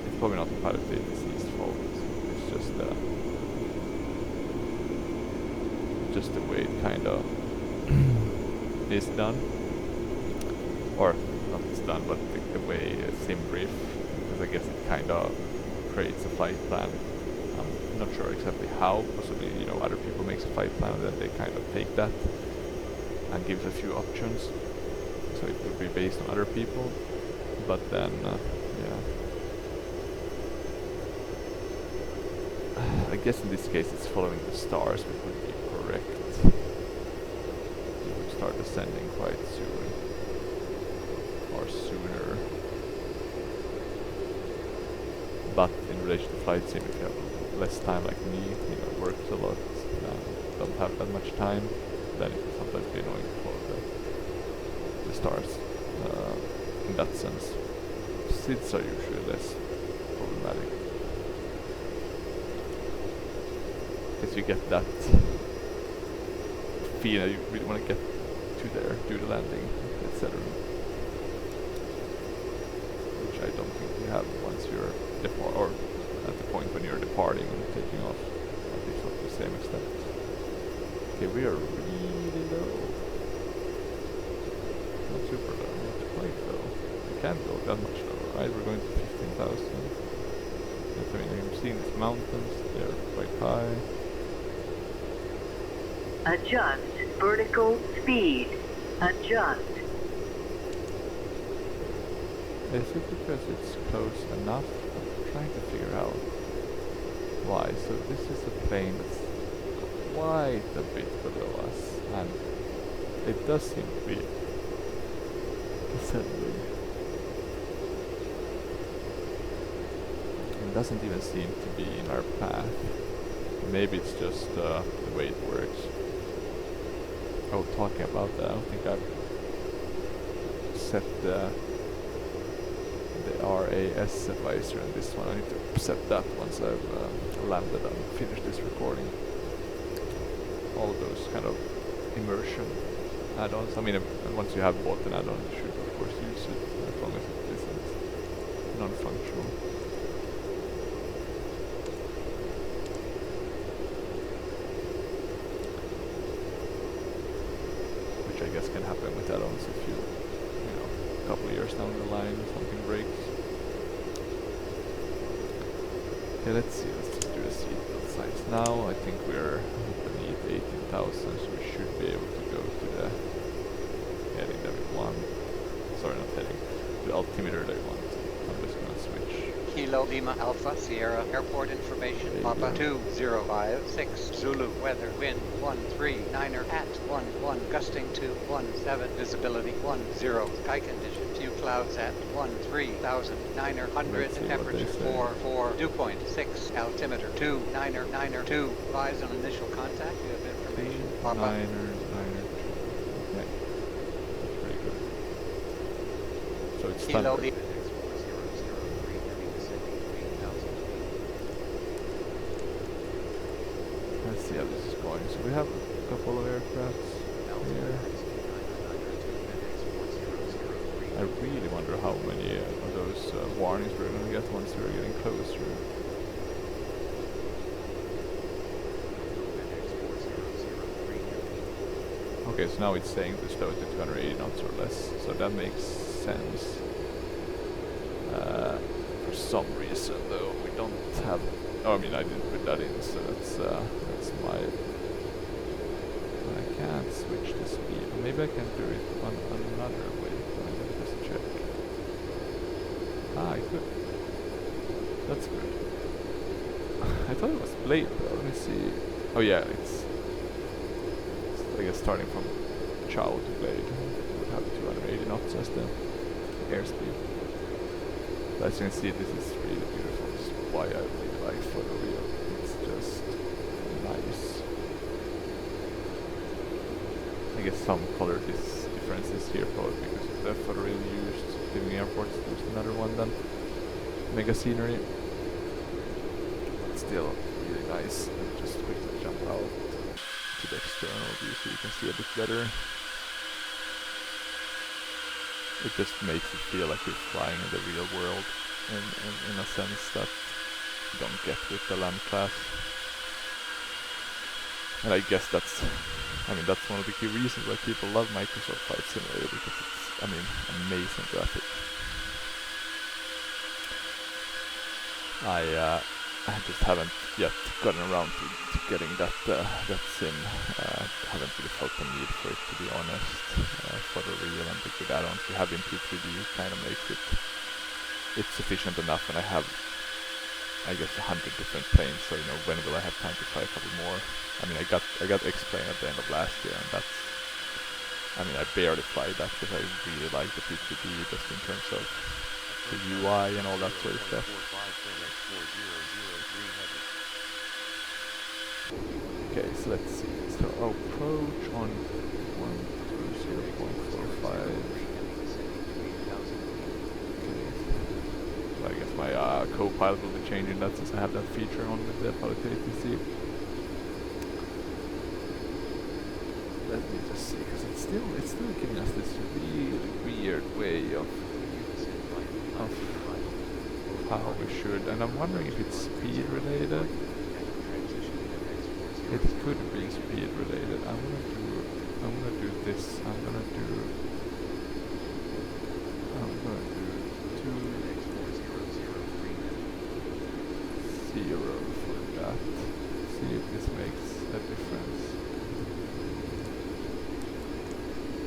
it's probably not the pilot agency's fault. It's just the way it kind of is done, or not it's done, but the way sim brief, because I guess it kind of creates a flight plan I'm not sure exactly how. Possibly, you know, other people makes a flight plan and then they kind of take that and gives a few options. So it would be based on other people. But then, yeah. I guess in this case it's following the stars, which would be correct. You would start descending quite soon. Or sooner. But in relation to flight sim, if you have less time like me, you know, works a lot, don't have that much time, then it can sometimes be annoying to follow the stars. In that sense, SIDs are usually less problematic. Because you get that feeling you really want to get to there, do the landing, etc. Which I don't think you have once you're or at the point when you're departing and taking off, at least not to the same extent. Okay, we are really low. Not super low, not quite low. We can't go that much lower, right? We're going to 15,000. I mean, I'm seeing these mountains, they're quite high. Adjust vertical speed. Adjust. Is it because it's close enough? I'm trying to figure out why. So this is a plane that's quite a bit below us, and it does seem to be descending. It doesn't even seem to be in our path. Maybe it's just the way it works. Oh, talking about that, I don't think I've set the RAS advisor in this one. I need to set that once I've landed and finished this recording. All of those kind of immersion add-ons. I mean, once you have bought an add-on, you should of course use it as long as it isn't non-functional. Which I guess can happen with add-ons if you know, a couple of years down the line something breaks. Okay, let's see, let's just do a seatbelt size now. I think we're beneath 18,000, so we should be able to go to the heading that we want. Sorry, not heading, the altimeter that we want. I'm just gonna switch. Kilo Lima Alpha Sierra Airport information Papa 2056 Zulu weather wind 139er at 11 gusting to 17 visibility 10 sky condition few clouds at 13,900 temperature 44 dew point 6 altimeter 2992 advise on initial contact you have information Papa 992. Okay, that's pretty good. So it's Kilo standard. Lima Let's see how this is going. So we have a couple of aircrafts here. I really wonder how many of those warnings we're going to get once we're getting closer. Okay, so now it's saying to slow to 280 knots or less, so that makes sense. For some reason though, we don't have... Oh, I mean, I didn't put that in, so that's my... I can't switch the speed. Maybe I can do it on another way. Let me just check. Ah, I could. That's good. I thought it was blade though. Let me see. Oh yeah, it's I guess starting from chow to blade. We would have 280 knots as the airspeed. But as you can see, this is really beautiful. This is why I really like photo real. It's just nice. I guess some color differences here probably because of the photo real used. Living airports, there's another one than mega scenery. But still really nice. Let me just quickly jump out to the external view so you can see a bit better. It just makes it feel like you're flying in the real world in a sense that you don't get with the land class. And I guess that's one of the key reasons why people love Microsoft Flight Simulator, because it's, amazing graphics. I I just haven't yet gotten around to getting that sim. Haven't really felt the need for it, to be honest. For the real and the good add-ons we have in P3D kind of makes it's sufficient enough, and I have, I guess, 100 different planes. So you know, when will I have time to try a couple more? I mean, I got X-plane at the end of last year, and that's, I mean, I barely fly that because I really like the P3D just in terms of the UI and all that sort of stuff. Okay, so let's see. So approach on 120.45. Okay. So I guess my co-pilot will be changing that since I have that feature on with the pilot ATC. Let me just see, because it's still giving us this really weird way of how we should, and I'm wondering if it's speed related. It could be speed related. I'm gonna do this. I'm gonna do 2-0 for that. See if this makes a difference.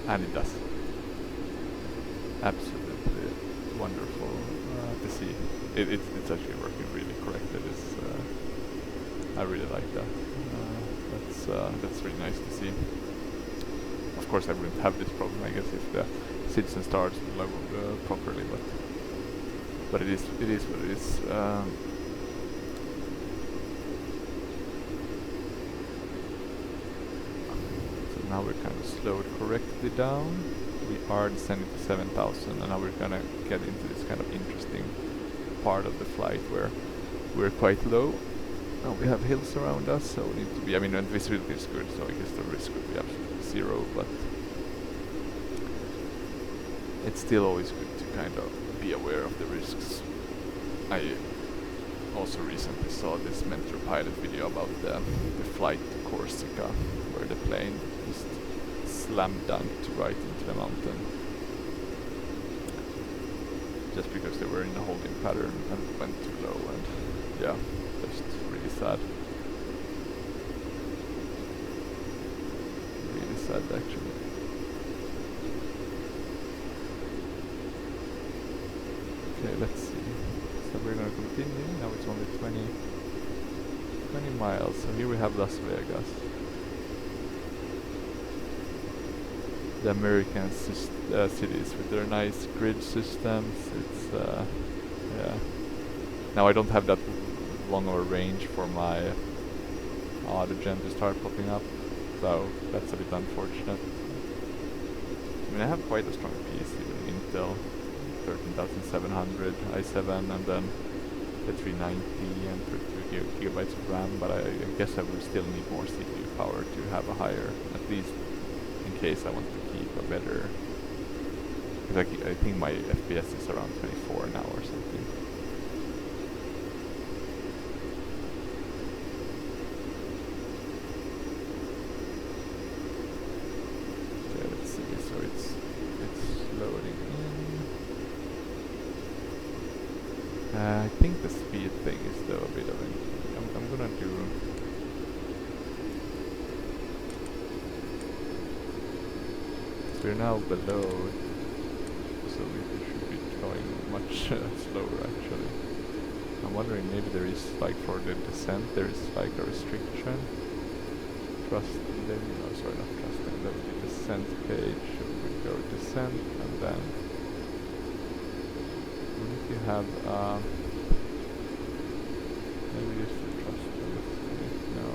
And it does. Absolutely wonderful to see. It's actually working really correctly. I really like that. That's really nice to see. Of course, I wouldn't have this problem, I guess, if the SIDS and stars leveled properly, but it is what it is. So now we're kind of slowed correctly down. We are descending to 7,000, and now we're gonna get into this kind of interesting part of the flight where we're quite low. We have hills around us, so we need to be, I mean, and visibility is good, so I guess the risk would be absolutely zero, but it's still always good to kind of be aware of the risks. I also recently saw this mentor pilot video about the flight to Corsica, where the plane just slammed dunked right into the mountain. Just because they were in a holding pattern and went too low, and yeah, just really sad. Really sad, actually. Okay, let's see. So we're gonna continue. Now it's only 20 miles. So here we have Las Vegas. The American cities with their nice grid systems. It's yeah. Now I don't have that long of a range for my autogen to start popping up, so that's a bit unfortunate. I mean, I have quite a strong PC with Intel 13700 i7 and then the 390 and 32 gigabytes of RAM, but I guess I will still need more CPU power to have a higher, at least in case I want to keep a better, because I think my FPS is around 24 now or something. Okay, let's see, so it's loading in. I think the speed thing is though a bit of an, I'm gonna do, so we're now below, so we should be going much slower actually. I'm wondering, maybe there is, like, for the descent there is like a restriction. Trust level, no, sorry, not trust level, the descent page, we go descent, and then wouldn't you have maybe it's the trust level, no,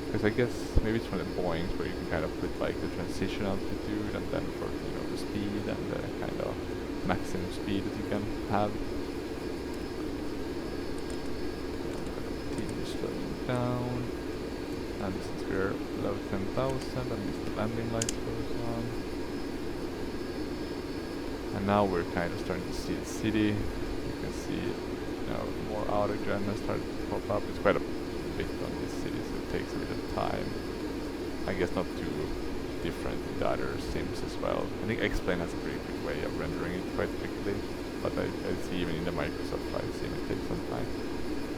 because I guess maybe it's from the Boeings where you can kind of put like the transition altitude and then for, you know, the speed and the kind of maximum speed that you can have. Continue slowing down, and since we're below 10,000, that means the landing lights goes on. And now we're kind of starting to see the city. You can see, you know, more autogen has started to pop up. It's quite a bit on this city, so it takes a bit of time. I guess not too different in the other sims as well. I think X-Plane has a pretty quick way of rendering it quite quickly, but I see even in the Microsoft Flight Sim it takes some time.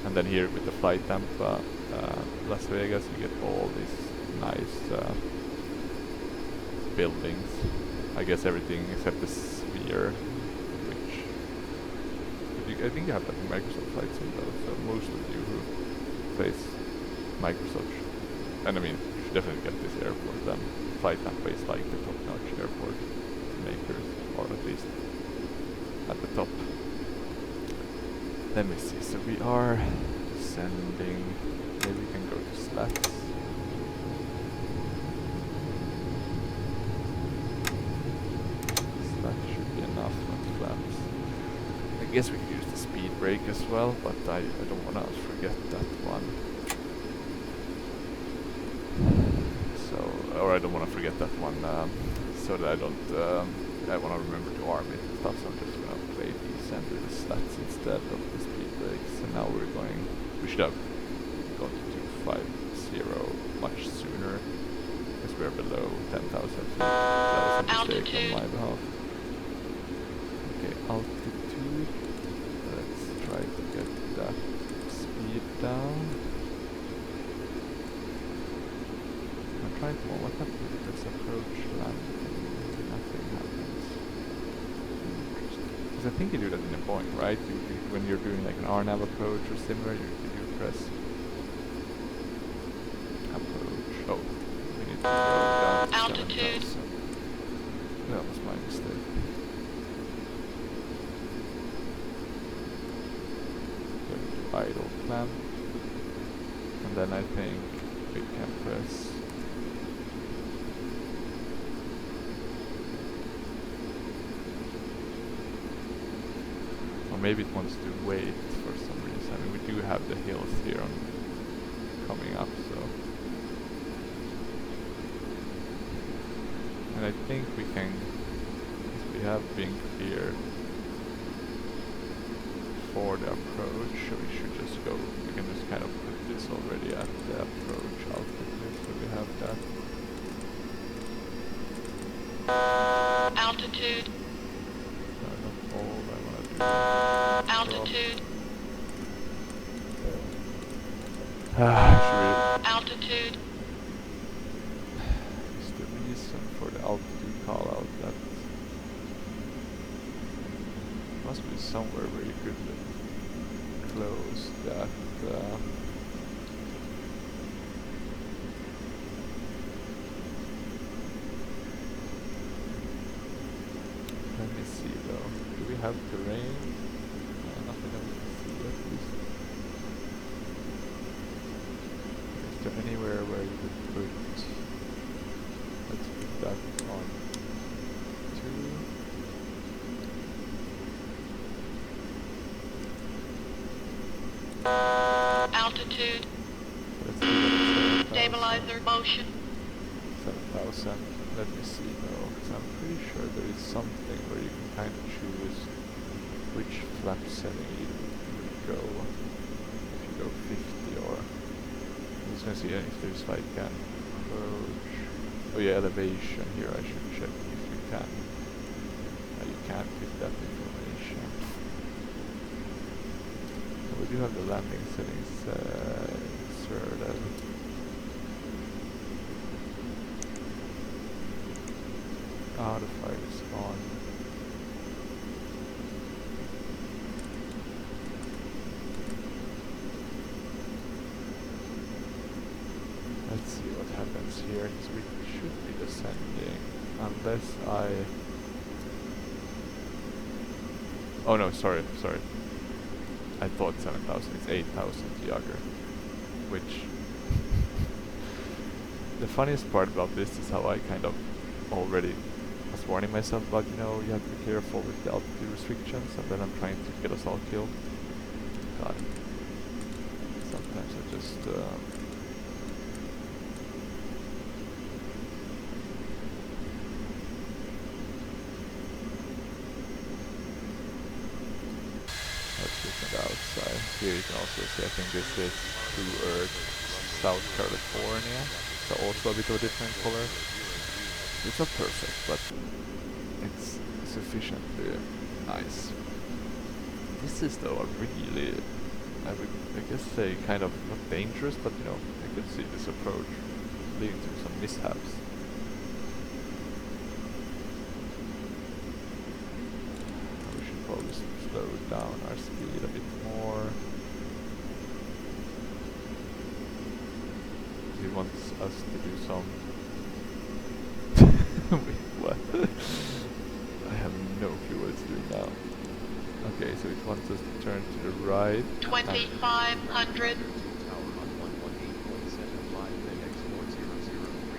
And then here with the flight temp Las Vegas, you get all these nice buildings. I guess everything except the sphere, which I think you have that in Microsoft Flight Sim though, so most of you who plays Microsoft, and I mean, you should definitely get this airport then. Flight temp is like the top-notch airport makers, or at least at the top. Let me see, so we are descending, maybe we can go to slats. That should be enough, not flaps. I guess we could use the speed brake as well, but I don't want to forget that one. So, or I don't want to forget that one, so that I don't, I want to remember to arm it and stuff, so I'm just going to play these and do the slats instead of the speed brakes. And now we're going, we should have gone to 250 much sooner, because we're below 10,000 feet. That was a mistake on my behalf. Okay, altitude. Let's try to get that speed down. I'm trying to, what happens if this approach landing? Nothing happens. Interesting. Because I think you do that in a Boeing, right? When you're doing like an RNAV approach or similar, you press approach. Oh, we need to go down to Altitude. 7,000. That was my mistake. Idle clamp, and then I think we can press or maybe it wants to wait for some reason. I mean, we do have the hills here coming up, so, and I think we can, we have been cleared for the approach, so we should just go, we can just kind of put this already at the approach altitude, so we have that. Altitude. Not all I want to do. Altitude. Altitude. Is the reason for the altitude call out that must be somewhere where you could close that let me see though, do we have terrain? Nothing that we can see at least. Is there anywhere where you could put, let's put that on 2. Altitude. Let's do that. Stabilizer motion. 7,000. Let me see though, because I'm pretty sure there is something where you can kind of choose which flap setting you would go. If you go 50 or... I'm just gonna see if there's like an approach. Oh yeah, elevation here, I should check if you can. You can't get that information. We do have the landing settings inserted. The fire is on. Let's see what happens here, because we should be descending, unless I... Oh no, sorry. I thought 7,000, it's 8,000 Jagger, which... The funniest part about this is how I kind of already was warning myself about, you know, you have to be careful with the altitude restrictions, and then I'm trying to get us all killed. God. Sometimes I just... Let's look at the outside. Here you can also see, I think this is True Earth, South California. So also a bit of a different color. It's not perfect, but it's sufficiently nice. This is though a really I would, I guess, say kind of not dangerous, but you know, I could see this approach leading to some mishaps. We should probably slow down our speed a bit more. He wants us to do some. Wait, what? I have no clue what it's doing now. Okay, so it wants us to turn to the right. 2500.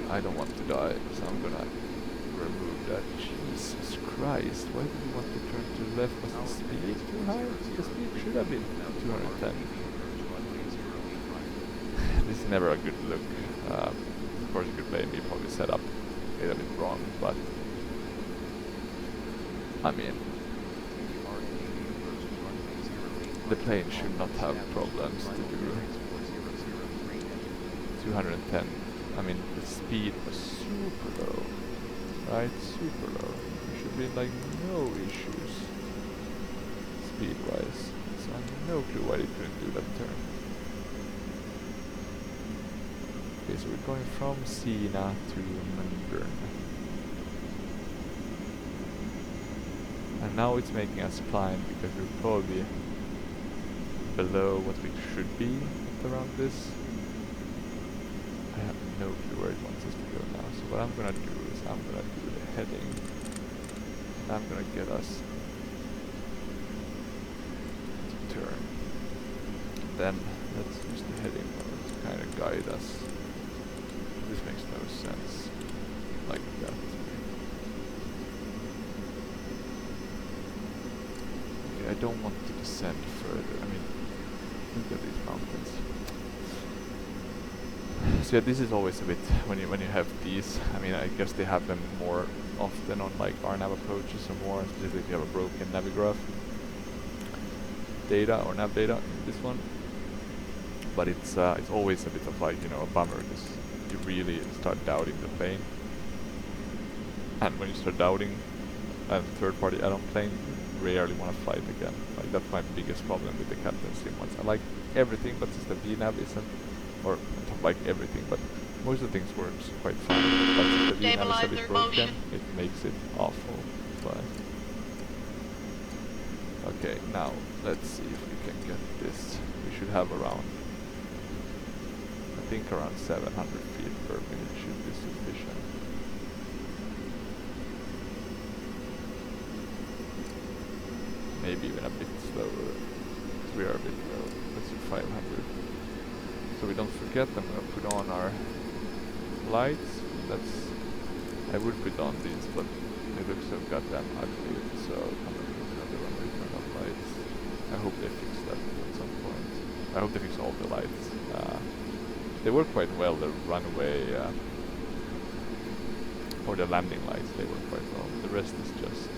I don't want to die, so I'm gonna remove that. Jesus Christ, why did you want to turn to the left? Was the speed too high? The speed should have been 210. This is never a good look. Of course you could blame me, probably set up it a bit wrong, but I mean, the plane should not have problems to do 210. I mean, the speed was super low, right? Super low. There should be like no issues speed-wise. So I have no clue why they couldn't do that turn. Okay, so we're going from Sina to Mundern. And now it's making us climb because we're probably below what we should be around this. I have no clue where it wants us to go now. So what I'm gonna do is I'm gonna do the heading. I'm gonna get us to turn. Then let's use the heading mode to kind of guide us. This makes no sense like that. Okay, I don't want to descend further. I mean, look at these mountains. So yeah, this is always a bit when you have these. I mean, I guess they have them more often on like RNAV approaches or more, especially if you have a broken Navigraph data or nav data in this one. But it's always a bit of like, you know, a bummer because you really start doubting the plane. And when you start doubting a third-party add-on plane, you rarely want to fly it again. Like that's my biggest problem with the Captain Sim ones. I like everything, but since the VNav isn't, or I don't like everything, but most of the things works quite fine. But since the VNav is a bit broken, it makes it awful. But okay, now let's see if we can get this. We should have around, I think around 700 feet per minute should be sufficient. Maybe even a bit slower. We are a bit low. Let's do 500. So we don't forget, I'm gonna put on our lights. I would put on these, but they look so goddamn ugly. So I'm gonna put another one with turn on lights. I hope they fix that at some point. I hope they fix all the lights. They work quite well. The runway or the landing lights, they work quite well. The rest is just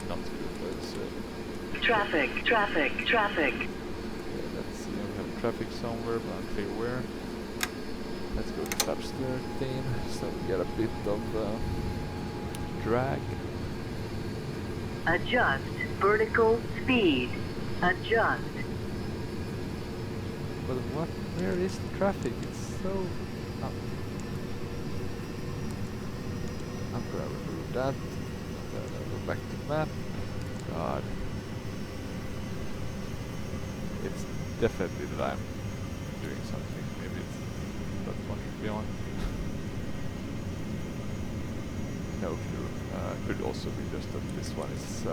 not good. Let's say. Traffic. Okay, let's see. We have traffic somewhere, but I'm not clear where. Let's go to flaps 13, so we get a bit of drag. Adjust vertical speed. Adjust. But what? Where is the traffic? It's so up. I'm gonna remove that. Go back to map. God. It's definitely that I'm doing something. Maybe it's that one should be on. No clue. Could also be just that this one is,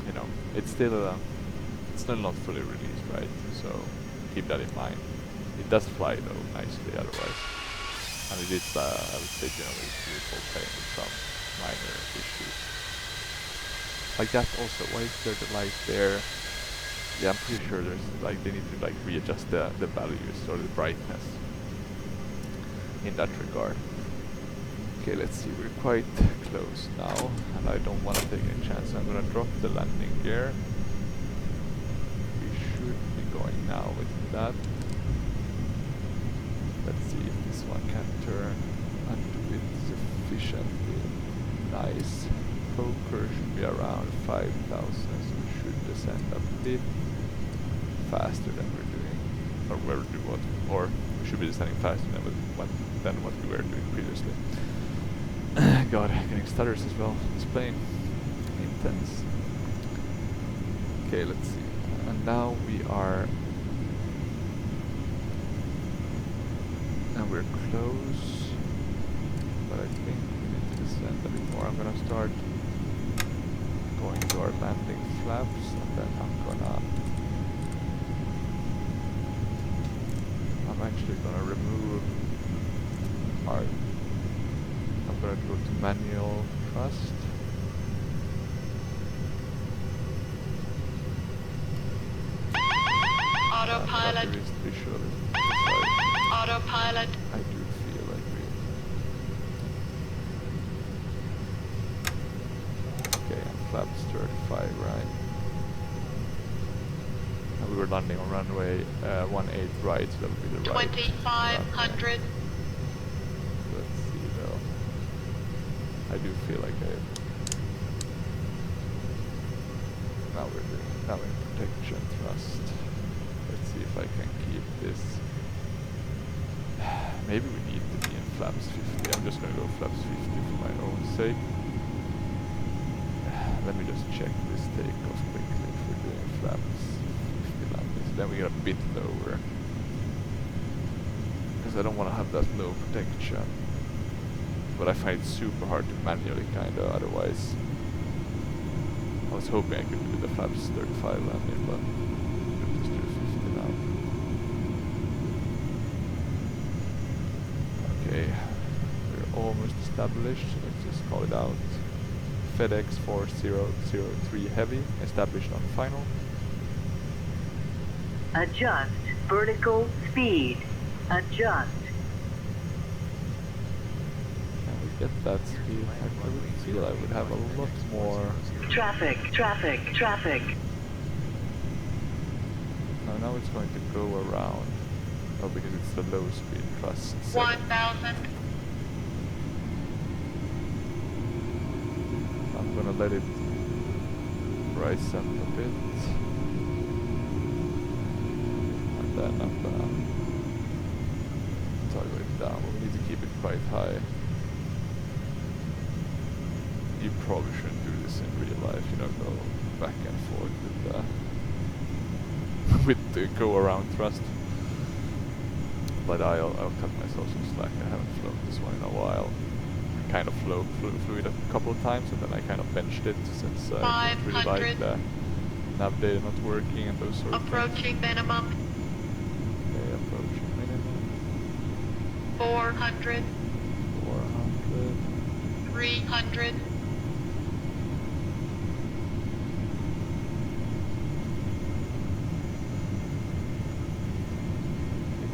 you know, it's still not fully released, right? So keep that in mind. It does fly though nicely otherwise. And it is, I would say, generally beautiful plane with some minor issues. Like that also, why is there the light there? Yeah, I'm pretty sure there's like, they need to like readjust the values or the brightness in that regard. Okay, let's see, we're quite close now, and I don't want to take any chance. I'm gonna drop the landing gear. We should be going now with that. Let's see if this one can turn and do it sufficiently nice. Poker should be around 5,000, so we should descend a bit faster than we're doing, or we should be descending faster than what we were doing previously. God, getting stutters as well. This plane, intense. Okay, let's see. And now we are, and we're close, but I think we need to descend a bit more. I'm gonna start going to our landing flaps, and then I'm actually gonna remove our, I'm gonna go to manual thrust. Autopilot. Autopilot. I do feel like okay, and flaps 35, right? And we were landing on runway 18 right, so that would be the right. 2500. Let's see though. I do feel like now we're in protection thrust. Let's see if I can keep this. Maybe we need to be in flaps 50. I'm just gonna go flaps 50 for my own sake. Let me just check this takeoff quickly if we're doing flaps 50 landings. Then we get a bit lower. Because I don't want to have that low protection. But I find it super hard to manually kinda otherwise. I was hoping I could do the flaps 35 landing, but we'll just do 50 now. Okay, we're almost established, so let's just call it out. FedEx 4003 Heavy, established on final. Adjust vertical speed. Adjust. Can we get that speed? I would feel I would have a lot more. Traffic, traffic, traffic. Now it's going to go around. Oh, because it's the low speed thrust. 1000. I'm gonna let it rise up a bit. And then I'm gonna toggle it down. We need to keep it quite high. You probably shouldn't do this in real life, you know, go back and forth with the go around thrust. But I'll cut myself some slack. I haven't flown this one in a while. I kind of flew it a couple of times, and then I kind of benched it since I didn't really like the nav data not working and those sort of things. Approaching minimum. Okay, approaching minimum. 400. 400. 300.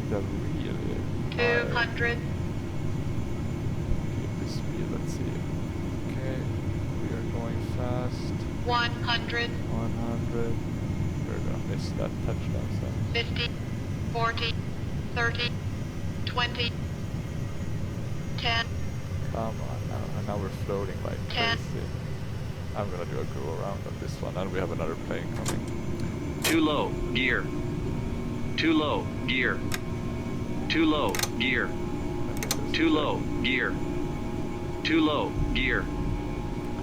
That really 200. keep the speed, let's see. Okay, we are going fast. 100. 100. We're gonna miss that touchdown zone. 50. 40. 30. 20. 10. Come on now we're floating like 10. crazy. I'm gonna do a go around on this one, and we have another plane coming. Too low, gear. Too low, gear. Too low, gear. Too low, gear. Too low, gear.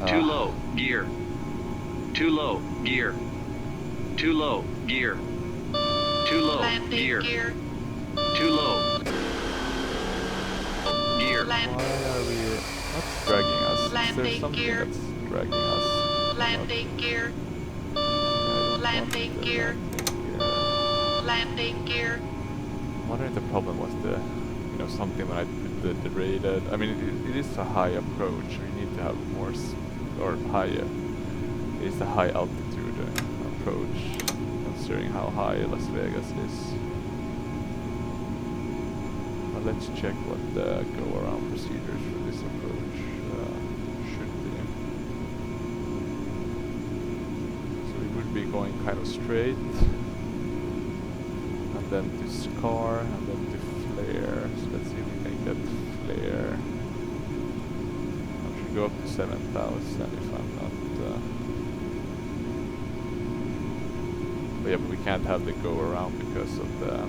Too low, gear. Too low, gear. Too low, gear. Too low, Landing gear. gear. Too low. Gear. Why are we not dragging us? Is there Landing something gear. that's dragging us? Landing gear. I don't want Landing the gear. landing gear. Landing gear. I'm wondering if the problem was the, you know, something when I did the rated. I mean, it is a high approach. We need to have more, or higher. It's a high altitude approach, considering how high Las Vegas is. But let's check what the go-around procedures for this approach should be. So we would be going kind of straight. Then to scar, and then to flare. So let's see if we can get flare. I should go up to 7,000 if I'm not But yeah, but we can't have the go around because of the...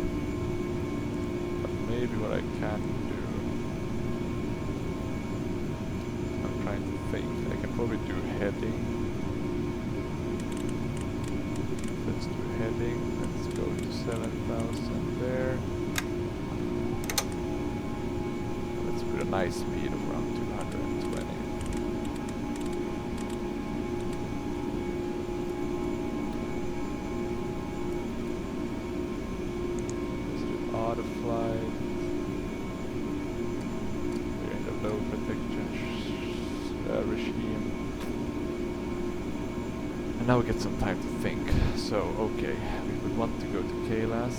But maybe what I can do... I'm trying to think. I can probably do heading. Let's do heading. Let's go to 7,000 there. Let's put a nice speed of around 220. Auto flight. We're in the low protection regime. And now we get some time to think. So, okay, we would want to go to KLAS.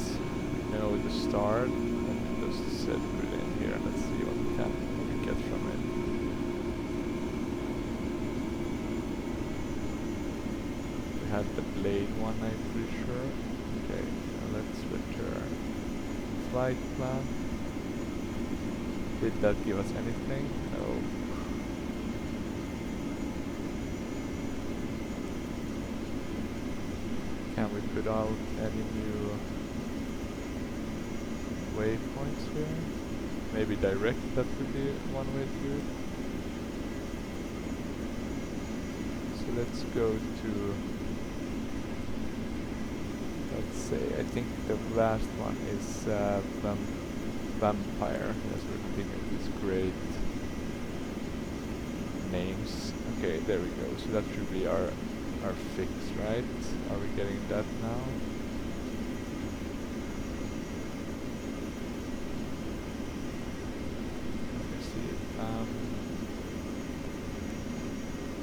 We know the start. And we just set put it in here and let's see what we can get from it. We had the blade one, I'm pretty sure. Okay, now let's return. Flight plan. Did that give us anything? No. Can we put out any new waypoints here? Maybe direct, that would be one way to do it. So let's go to, let's say, I think the last one is Vampire. Yes, we're thinking of these great names. Okay, there we go. So that should be our fix, right? Are we getting that now? Let me see.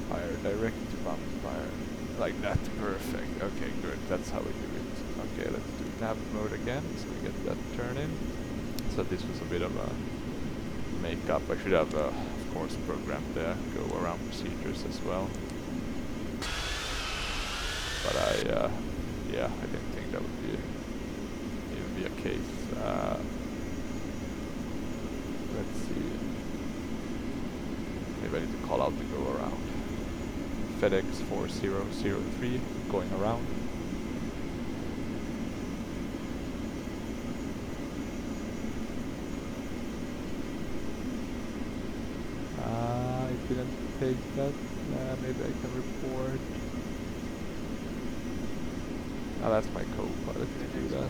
Fire, direct Vampire. Like that, perfect. Okay, good. That's how we do it. Okay, let's do nav mode again, so we get that turn in. So this was a bit of a makeup. I should have, of course, programmed the go around procedures as well. But yeah, I didn't think that would even be a case. Let's see. Maybe I need to call out the go around. FedEx 4003 going around. I didn't take that. Maybe I can report. Oh, that's my co-pilot to do that.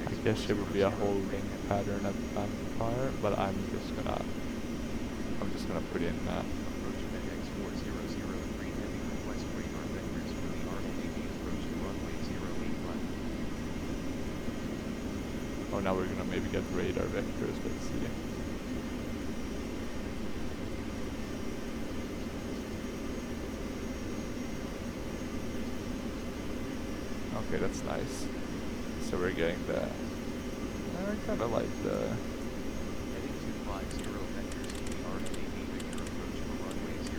I guess there will be a holding pattern at Vampire, but I'm just gonna put in Approach FedEx 4003 heavy request radar vectors for the RNAV approach to runway 08 left. oh, now we're gonna maybe get radar vectors, let's see. Okay, that's nice. So we're getting the... I kinda like the... Heading 250 vectors to the RNAV Victor approach for runway 08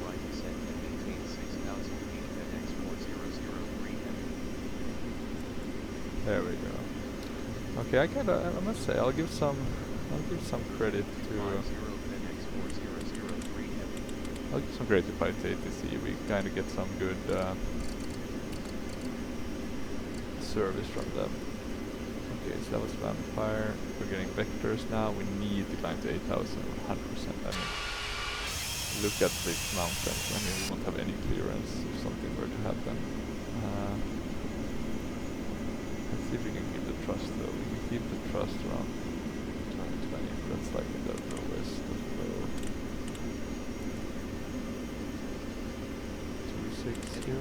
right descent and maintain 6,000 feet FedEx 4003 heavy. There we go. Okay, I must say, I'll give some credit to... FedEx 4003 heavy. I'll give some credit to Pilot ATC. We kinda get some good service from them. Okay, so that was Vampire. We're getting vectors now. We need to climb to 8,000 100%. I mean, look at these mountains. I mean, we won't have any clearance if something were to happen. Let's see if we can keep the thrust though. We can keep the thrust around 220. That's like in the lowest of low. 260.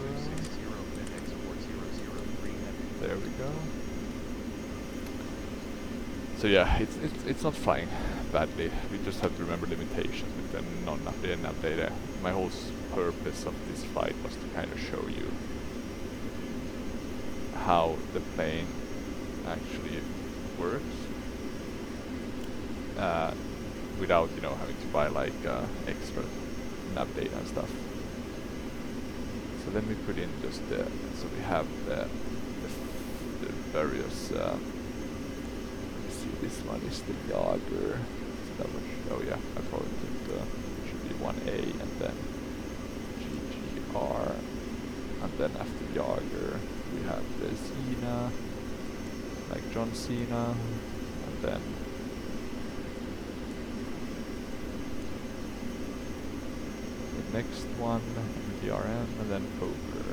There we go. So yeah, it's not flying badly. We just have to remember limitations with the non-nav data. My whole purpose of this flight was to kind of show you how the plane actually works without, you know, having to buy like extra nav data and stuff. So then we put in just the, so we have the various, let me see, this one is the Jager. So that was, oh yeah, I probably put, should be 1A and then GGR, and then after Jager we have the Cena, like John Cena, and then the next one, DRM, and then Poker.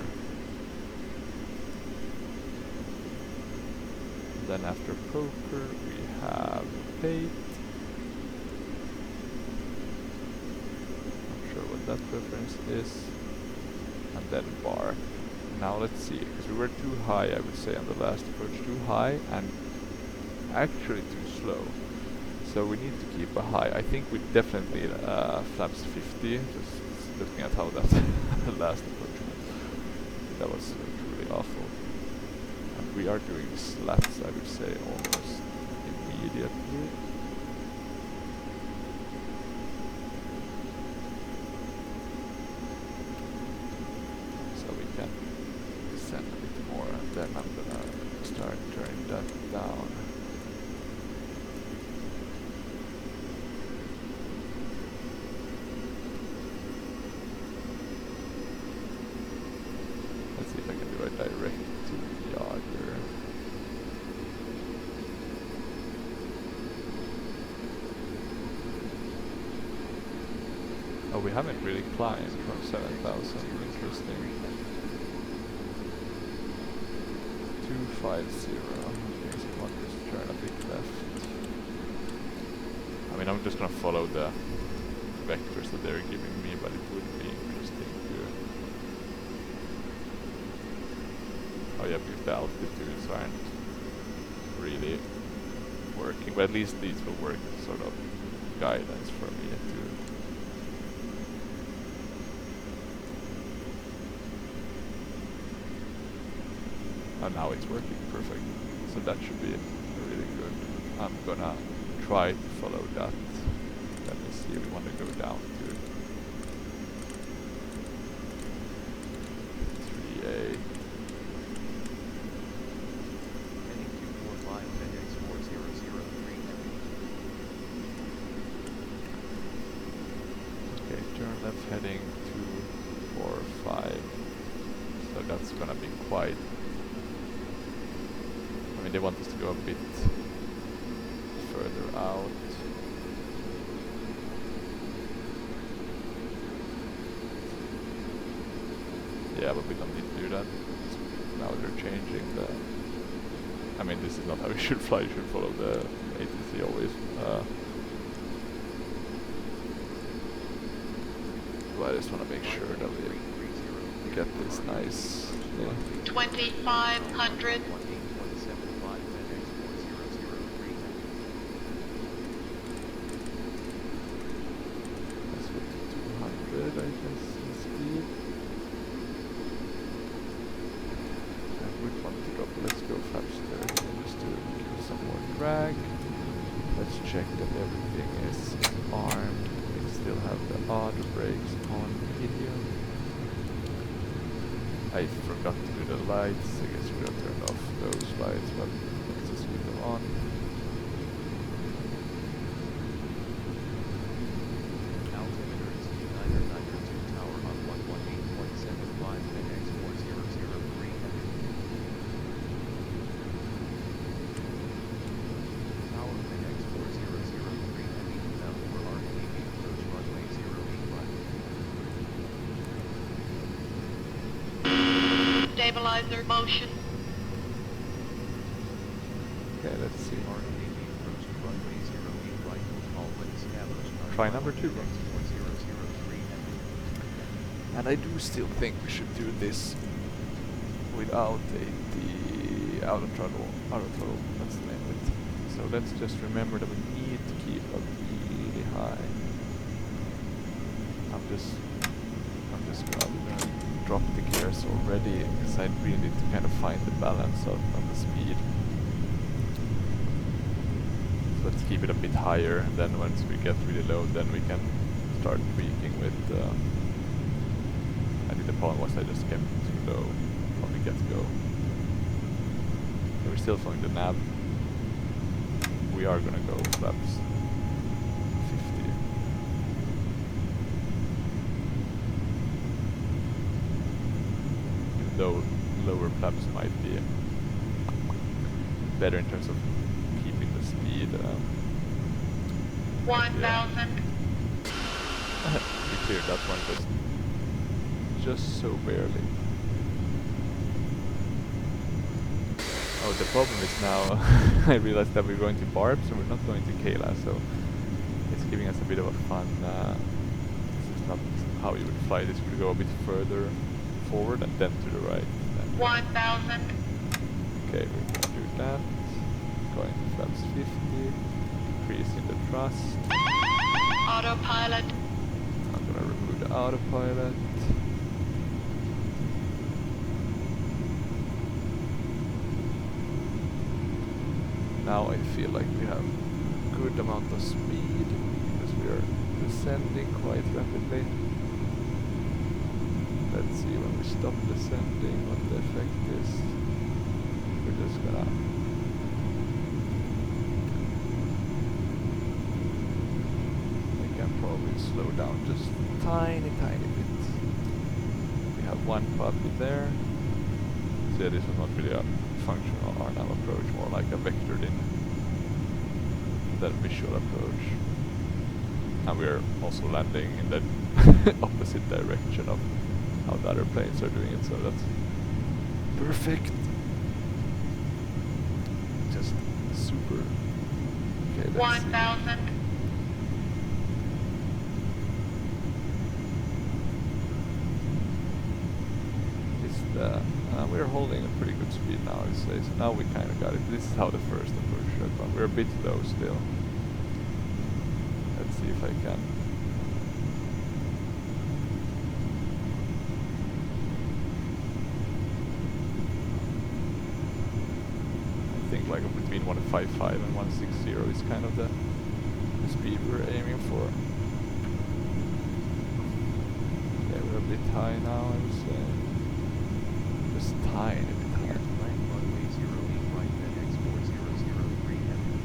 And then after Poker we have Pate. Not sure what that reference is. And then Bark. Now let's see, because we were too high, I would say, on the last approach, too high and actually too slow. So we need to keep a high. I think we definitely need flaps 50, just looking at how that last approach went. That was truly awful. And we are doing slats, I would say, almost immediately. So we can descend a bit more, and then I'm gonna start turning that down. Let's see if I can do a direct to Jager. Oh, we haven't really climbed from 7,000. Interesting. 250. Okay, so one just turn a bit left. I mean, I'm just gonna follow the vectors that they're giving me, but it would be interesting to. Oh yeah, because the altitudes aren't really working, but at least these will work as sort of guidance for me to. Oh, now it's working perfect, so that should be really good. I'm gonna try to follow that. Let me see, we want to go down to 3A. Heading 245 FedEx 4003 Okay, turn left heading 245. So that's gonna be quite. I mean, they want us to go a bit further out. Yeah, but we don't need to do that. Now they're changing the. I mean, this is not how you should fly. You should follow the ATC always. But I just want to make sure that we get this nice. 2,500. 18175 FedEx 4003 Let's go to 200, I guess, in speed. I would want to drop. Let's go flaps 30 just to give some more drag. Let's check that everything is armed. We still have the auto brakes on medium. I forgot to do the lights. I guess we're gonna turn off those lights, but let's just leave them on. Altimeter is 2992 tower on 118.75 FedEx 4003 Tower FedEx 4003 heavy inbound for RKB approach runway 08 right. Stabilizer motion. Okay, let's see. RKB approach runway 08 right. All when established. Try number 2. FedEx 4003 heavy. And I do still think we should do this without the auto throttle, that's the name of it. So let's just remember that we need to keep up really high. I'm just gonna drop the gears already, because I really need to kind of find the balance of the speed. So let's keep it a bit higher, and then once we get really low, then we can start tweaking with. I think the problem was I just kept too low from the get-go. We're still following the nav. We are gonna go flaps 50. Even though lower flaps might be better in terms of keeping the speed. 1,000. We cleared that one just so barely. Oh, the problem is now I realized that we're going to barbs and we're not going to KLAS, so it's giving us a bit of a fun. This is not how you would fly this. We go a bit further forward and then to the right. 1,000. Okay, we're going to do that. Going to flaps 50. Increasing the thrust. Autopilot. I'm going to remove the autopilot. Now I feel like we have a good amount of speed because we are descending quite rapidly. Let's see when we stop descending what the effect is. We're just gonna we can probably slow down just a tiny bit. We have one puppy there. So yeah, this is not really a functional RNAV approach, more like a vectored in that visual approach. And we're also landing in the opposite direction of how the other planes are doing it, so that's perfect. Just super. Okay, let's 1,000. We're holding a pretty good speed now, I would say. So now we kind of got it. This is how the first approach should have gone. We're a bit low still. Let's see if I can. I think like between 155 and 160 is kind of the speed we're aiming for. Okay, we're a bit high now, I would say. Tiny bit high. Runway 08 right, then export 003 heavy.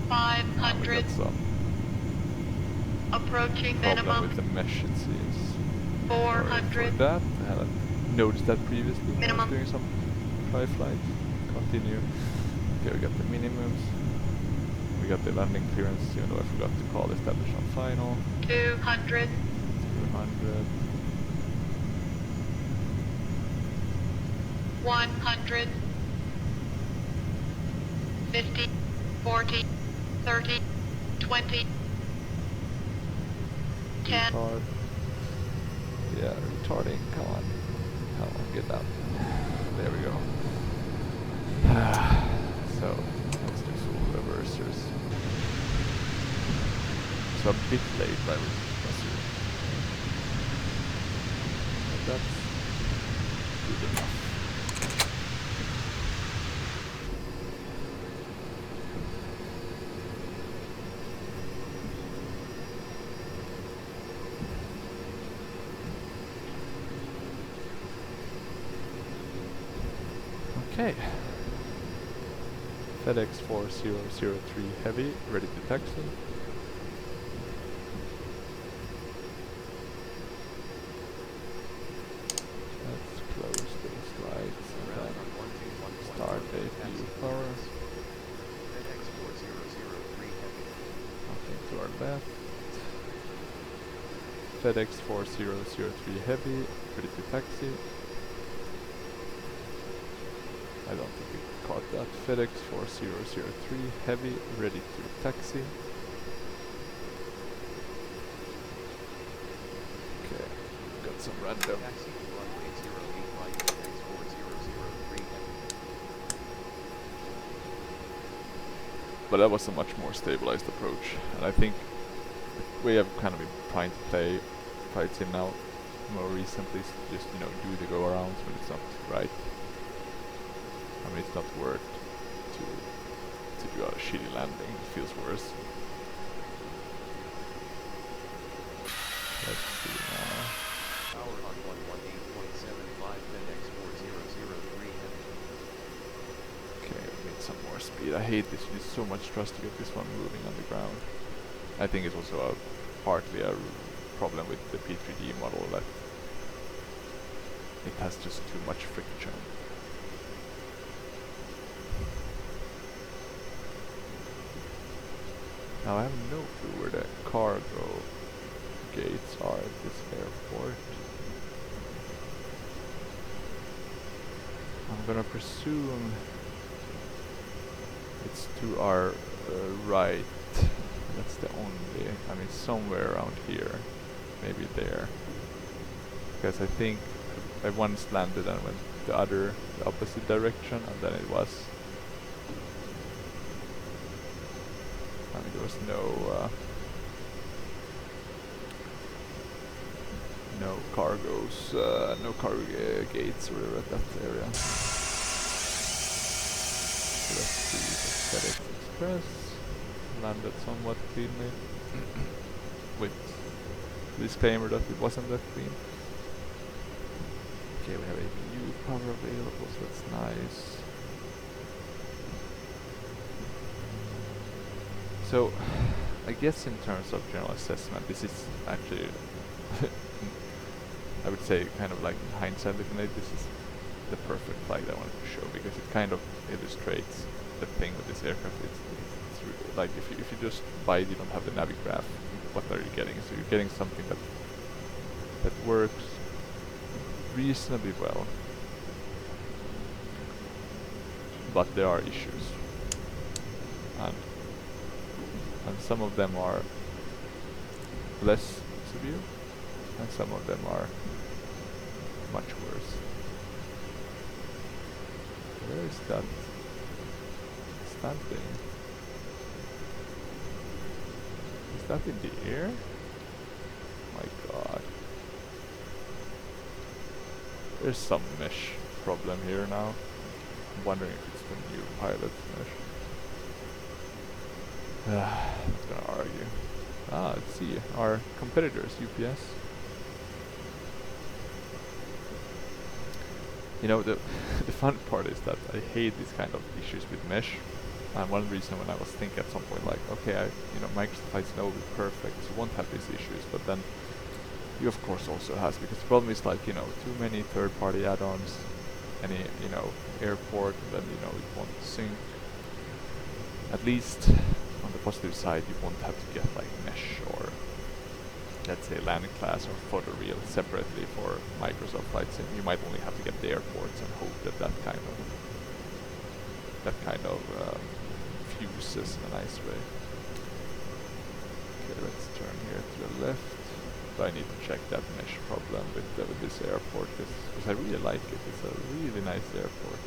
500. We got some Approaching problem minimum. with the mesh, it seems. Sorry 400. for that. I haven't noticed that previously when I was Minimum. doing some try flights. Continue. Okay, we got the minimums. We got the landing clearance, even though I forgot to call establish on final. 200. 200. 100. 50. 40. 30. 20. 10. Retard. Yeah, retarding. Come on. Come on, get down. There we go. So, let's do full reversers. So a bit late, I would assume. But that's good enough. Okay. FedEx 4003 Heavy, ready to taxi. Let's close those lights and then start APU power. FedEx 4003 heavy. Nothing to our left. FedEx 4003 Heavy, ready to taxi. I don't think we caught that. FedEx 4003 Heavy, ready to taxi. Okay, got some random. Taxi to runway 08 right, FedEx 4003 heavy. But that was a much more stabilized approach, and I think we have kind of been trying to play fights in now more recently, just do the go arounds when it's not right. I mean, it's not worth to do a shitty landing. It feels worse. speed. I hate this. You need so much thrust to get this one moving on the ground. I think it's also partly a problem with the P3D model that it has just too much friction. Now I have no clue where the cargo gates are at this airport. I'm gonna presume it's to our right. That's the only, I mean somewhere around here, maybe there. Because I think I once landed and went the opposite direction, and then it was, I mean there was no cargoes, no cargo gates or whatever at that area. So let's see, FedEx Express landed somewhat cleanly with disclaimer that it wasn't that clean. Okay, we have APU power available, so that's nice. So I guess in terms of general assessment, this is actually I would say kind of like in hindsight looking at it, this is the perfect flight I wanted to show, because it kind of illustrates the thing with this aircraft. It's really like if you just buy it, you don't have the Navigraph, what are you getting? So you're getting something that works reasonably well, but there are issues, and some of them are less severe, and some of them are much worse. Where is that standing? Is that in the air? My god. There's some mesh problem here now. I'm wondering if it's the new pilot mesh. I'm not gonna argue. Let's see. Our competitors, UPS. You know, the fun part is that I hate these kind of issues with mesh. And one reason when I was thinking at some point, like, okay, Microsoft Flight Snow will be perfect, so you won't have these issues, but then you of course also has, because the problem is like, too many third-party add-ons, any, airport, and then, it won't sync. At least on the positive side, you won't have to get like mesh or, let's say, landing class or photoreal separately for Microsoft Flight Sim. You might only have to get the airports and hope that that kind of fuses in a nice way. Okay, let's turn here to the left. But I need to check that mesh problem with this airport, because I really like it. It's a really nice airport.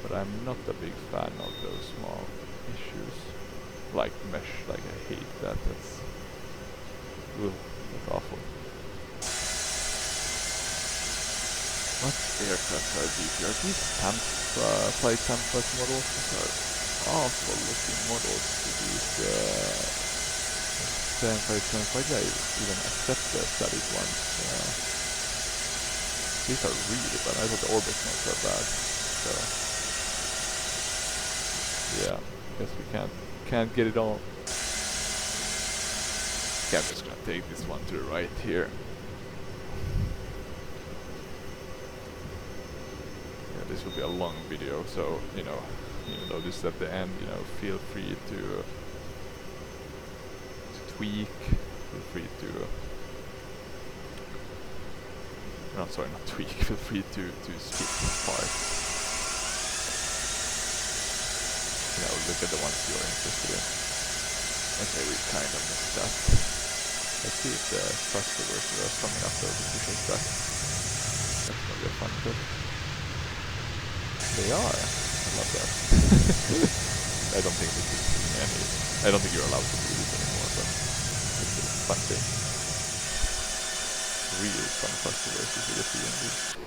But I'm not a big fan of those small issues. Like mesh, like I hate that. That's awful. What aircraft are these? Are these flight template models? These are awful looking models to these 757. Why did I even accept the studied ones? These are really bad. I thought the orbit ones are bad. So yeah, guess we can't get it all. Okay, I'm just gonna take this one to the right here. This will be a long video, so even though this is at the end, feel free to tweak, feel free to not tweak, feel free to skip this part. Look at the ones you're interested in. Okay, we kind of missed that. Let's see if the thrusters are coming up over to Pushback. That's gonna be a fun trip. They are. I love that. I don't think this is I don't think you're allowed to do this anymore, but it's a fun thing. Really fun customers if you get the end.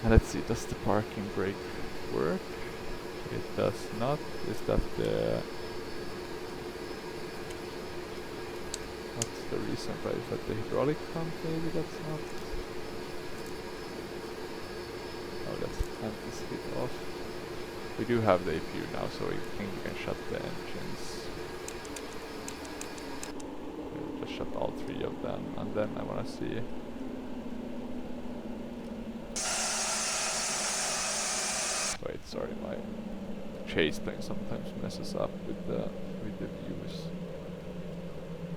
And let's see, does the parking brake work? It does not. Is that the... What's the reason for it? Is that the hydraulic pump maybe that's not? Oh, that's Turn this bit off. We do have the APU now, so we think we can shut the engines. We'll just shut all 3 of them, and then I wanna see. Wait, sorry, my chase plane sometimes messes up with the views.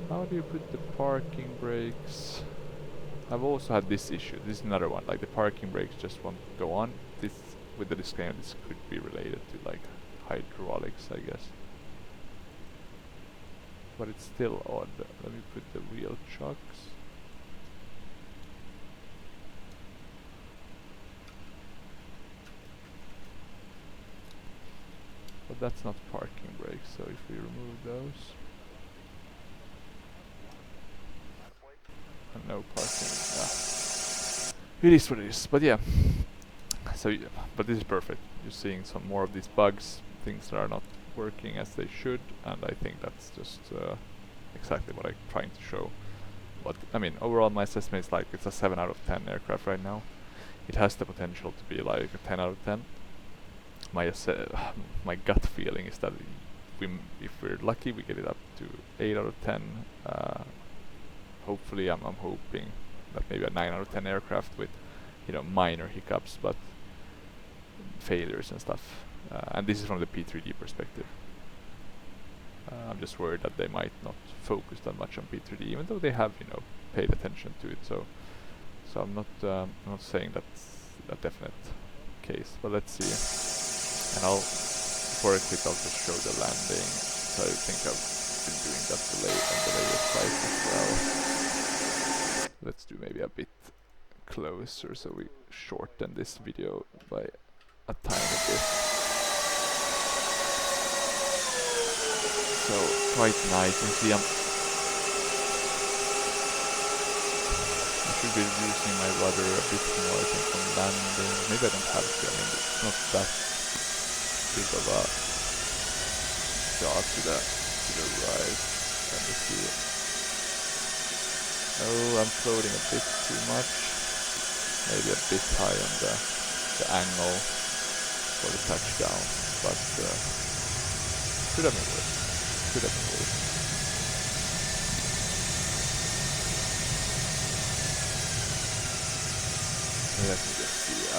How do you put the parking brakes? I've also had this issue. This is another one. Like the parking brakes just won't go on. This, with the disclaimer, this could be related to like hydraulics, I guess. But it's still odd. Let me put the wheel chocks. But that's not parking brakes, so if we remove those. And no parking. It is what it is, but yeah. So yeah, but this is perfect. You're seeing some more of these bugs, things that are not working as they should, and I think that's just exactly what I'm trying to show. But I mean, overall my assessment is like it's a 7 out of 10 aircraft right now. It has the potential to be like a 10 out of 10. My gut feeling is that if we're lucky, we get it up to 8 out of 10. Hopefully, I'm hoping that maybe a 9 out of 10 aircraft with, you know, minor hiccups, but failures and stuff. And this is from the P3D perspective. I'm just worried that they might not focus that much on P3D, even though they have, you know, paid attention to it. So I'm not saying that's a definite case, but let's see. And before I quit, I'll just show the landing. So I think I've been doing that delay on the layer side as well. Let's do maybe a bit closer so we shorten this video by a tiny bit. So quite nice. You see, I should be using my rudder a bit more, I think, on landing. Maybe I don't have to. I mean, it's not that big of a shot to the right. Let me see. Oh, I'm floating a bit too much. Maybe a bit high on the angle for the touchdown, but could have been worse. Could have been worse. Let me just see.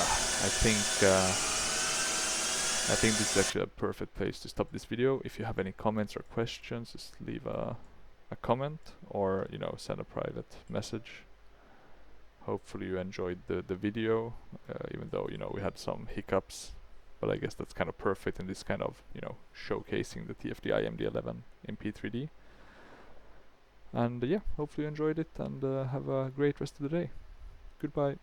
I think this is actually a perfect place to stop this video. If you have any comments or questions, just leave a comment, or, you know, send a private message. Hopefully you enjoyed the video, even though, you know, we had some hiccups, but I guess that's kind of perfect in this kind of, you know, showcasing the TFDI MD-11 in P3D. And yeah, hopefully you enjoyed it, and have a great rest of the day. Goodbye.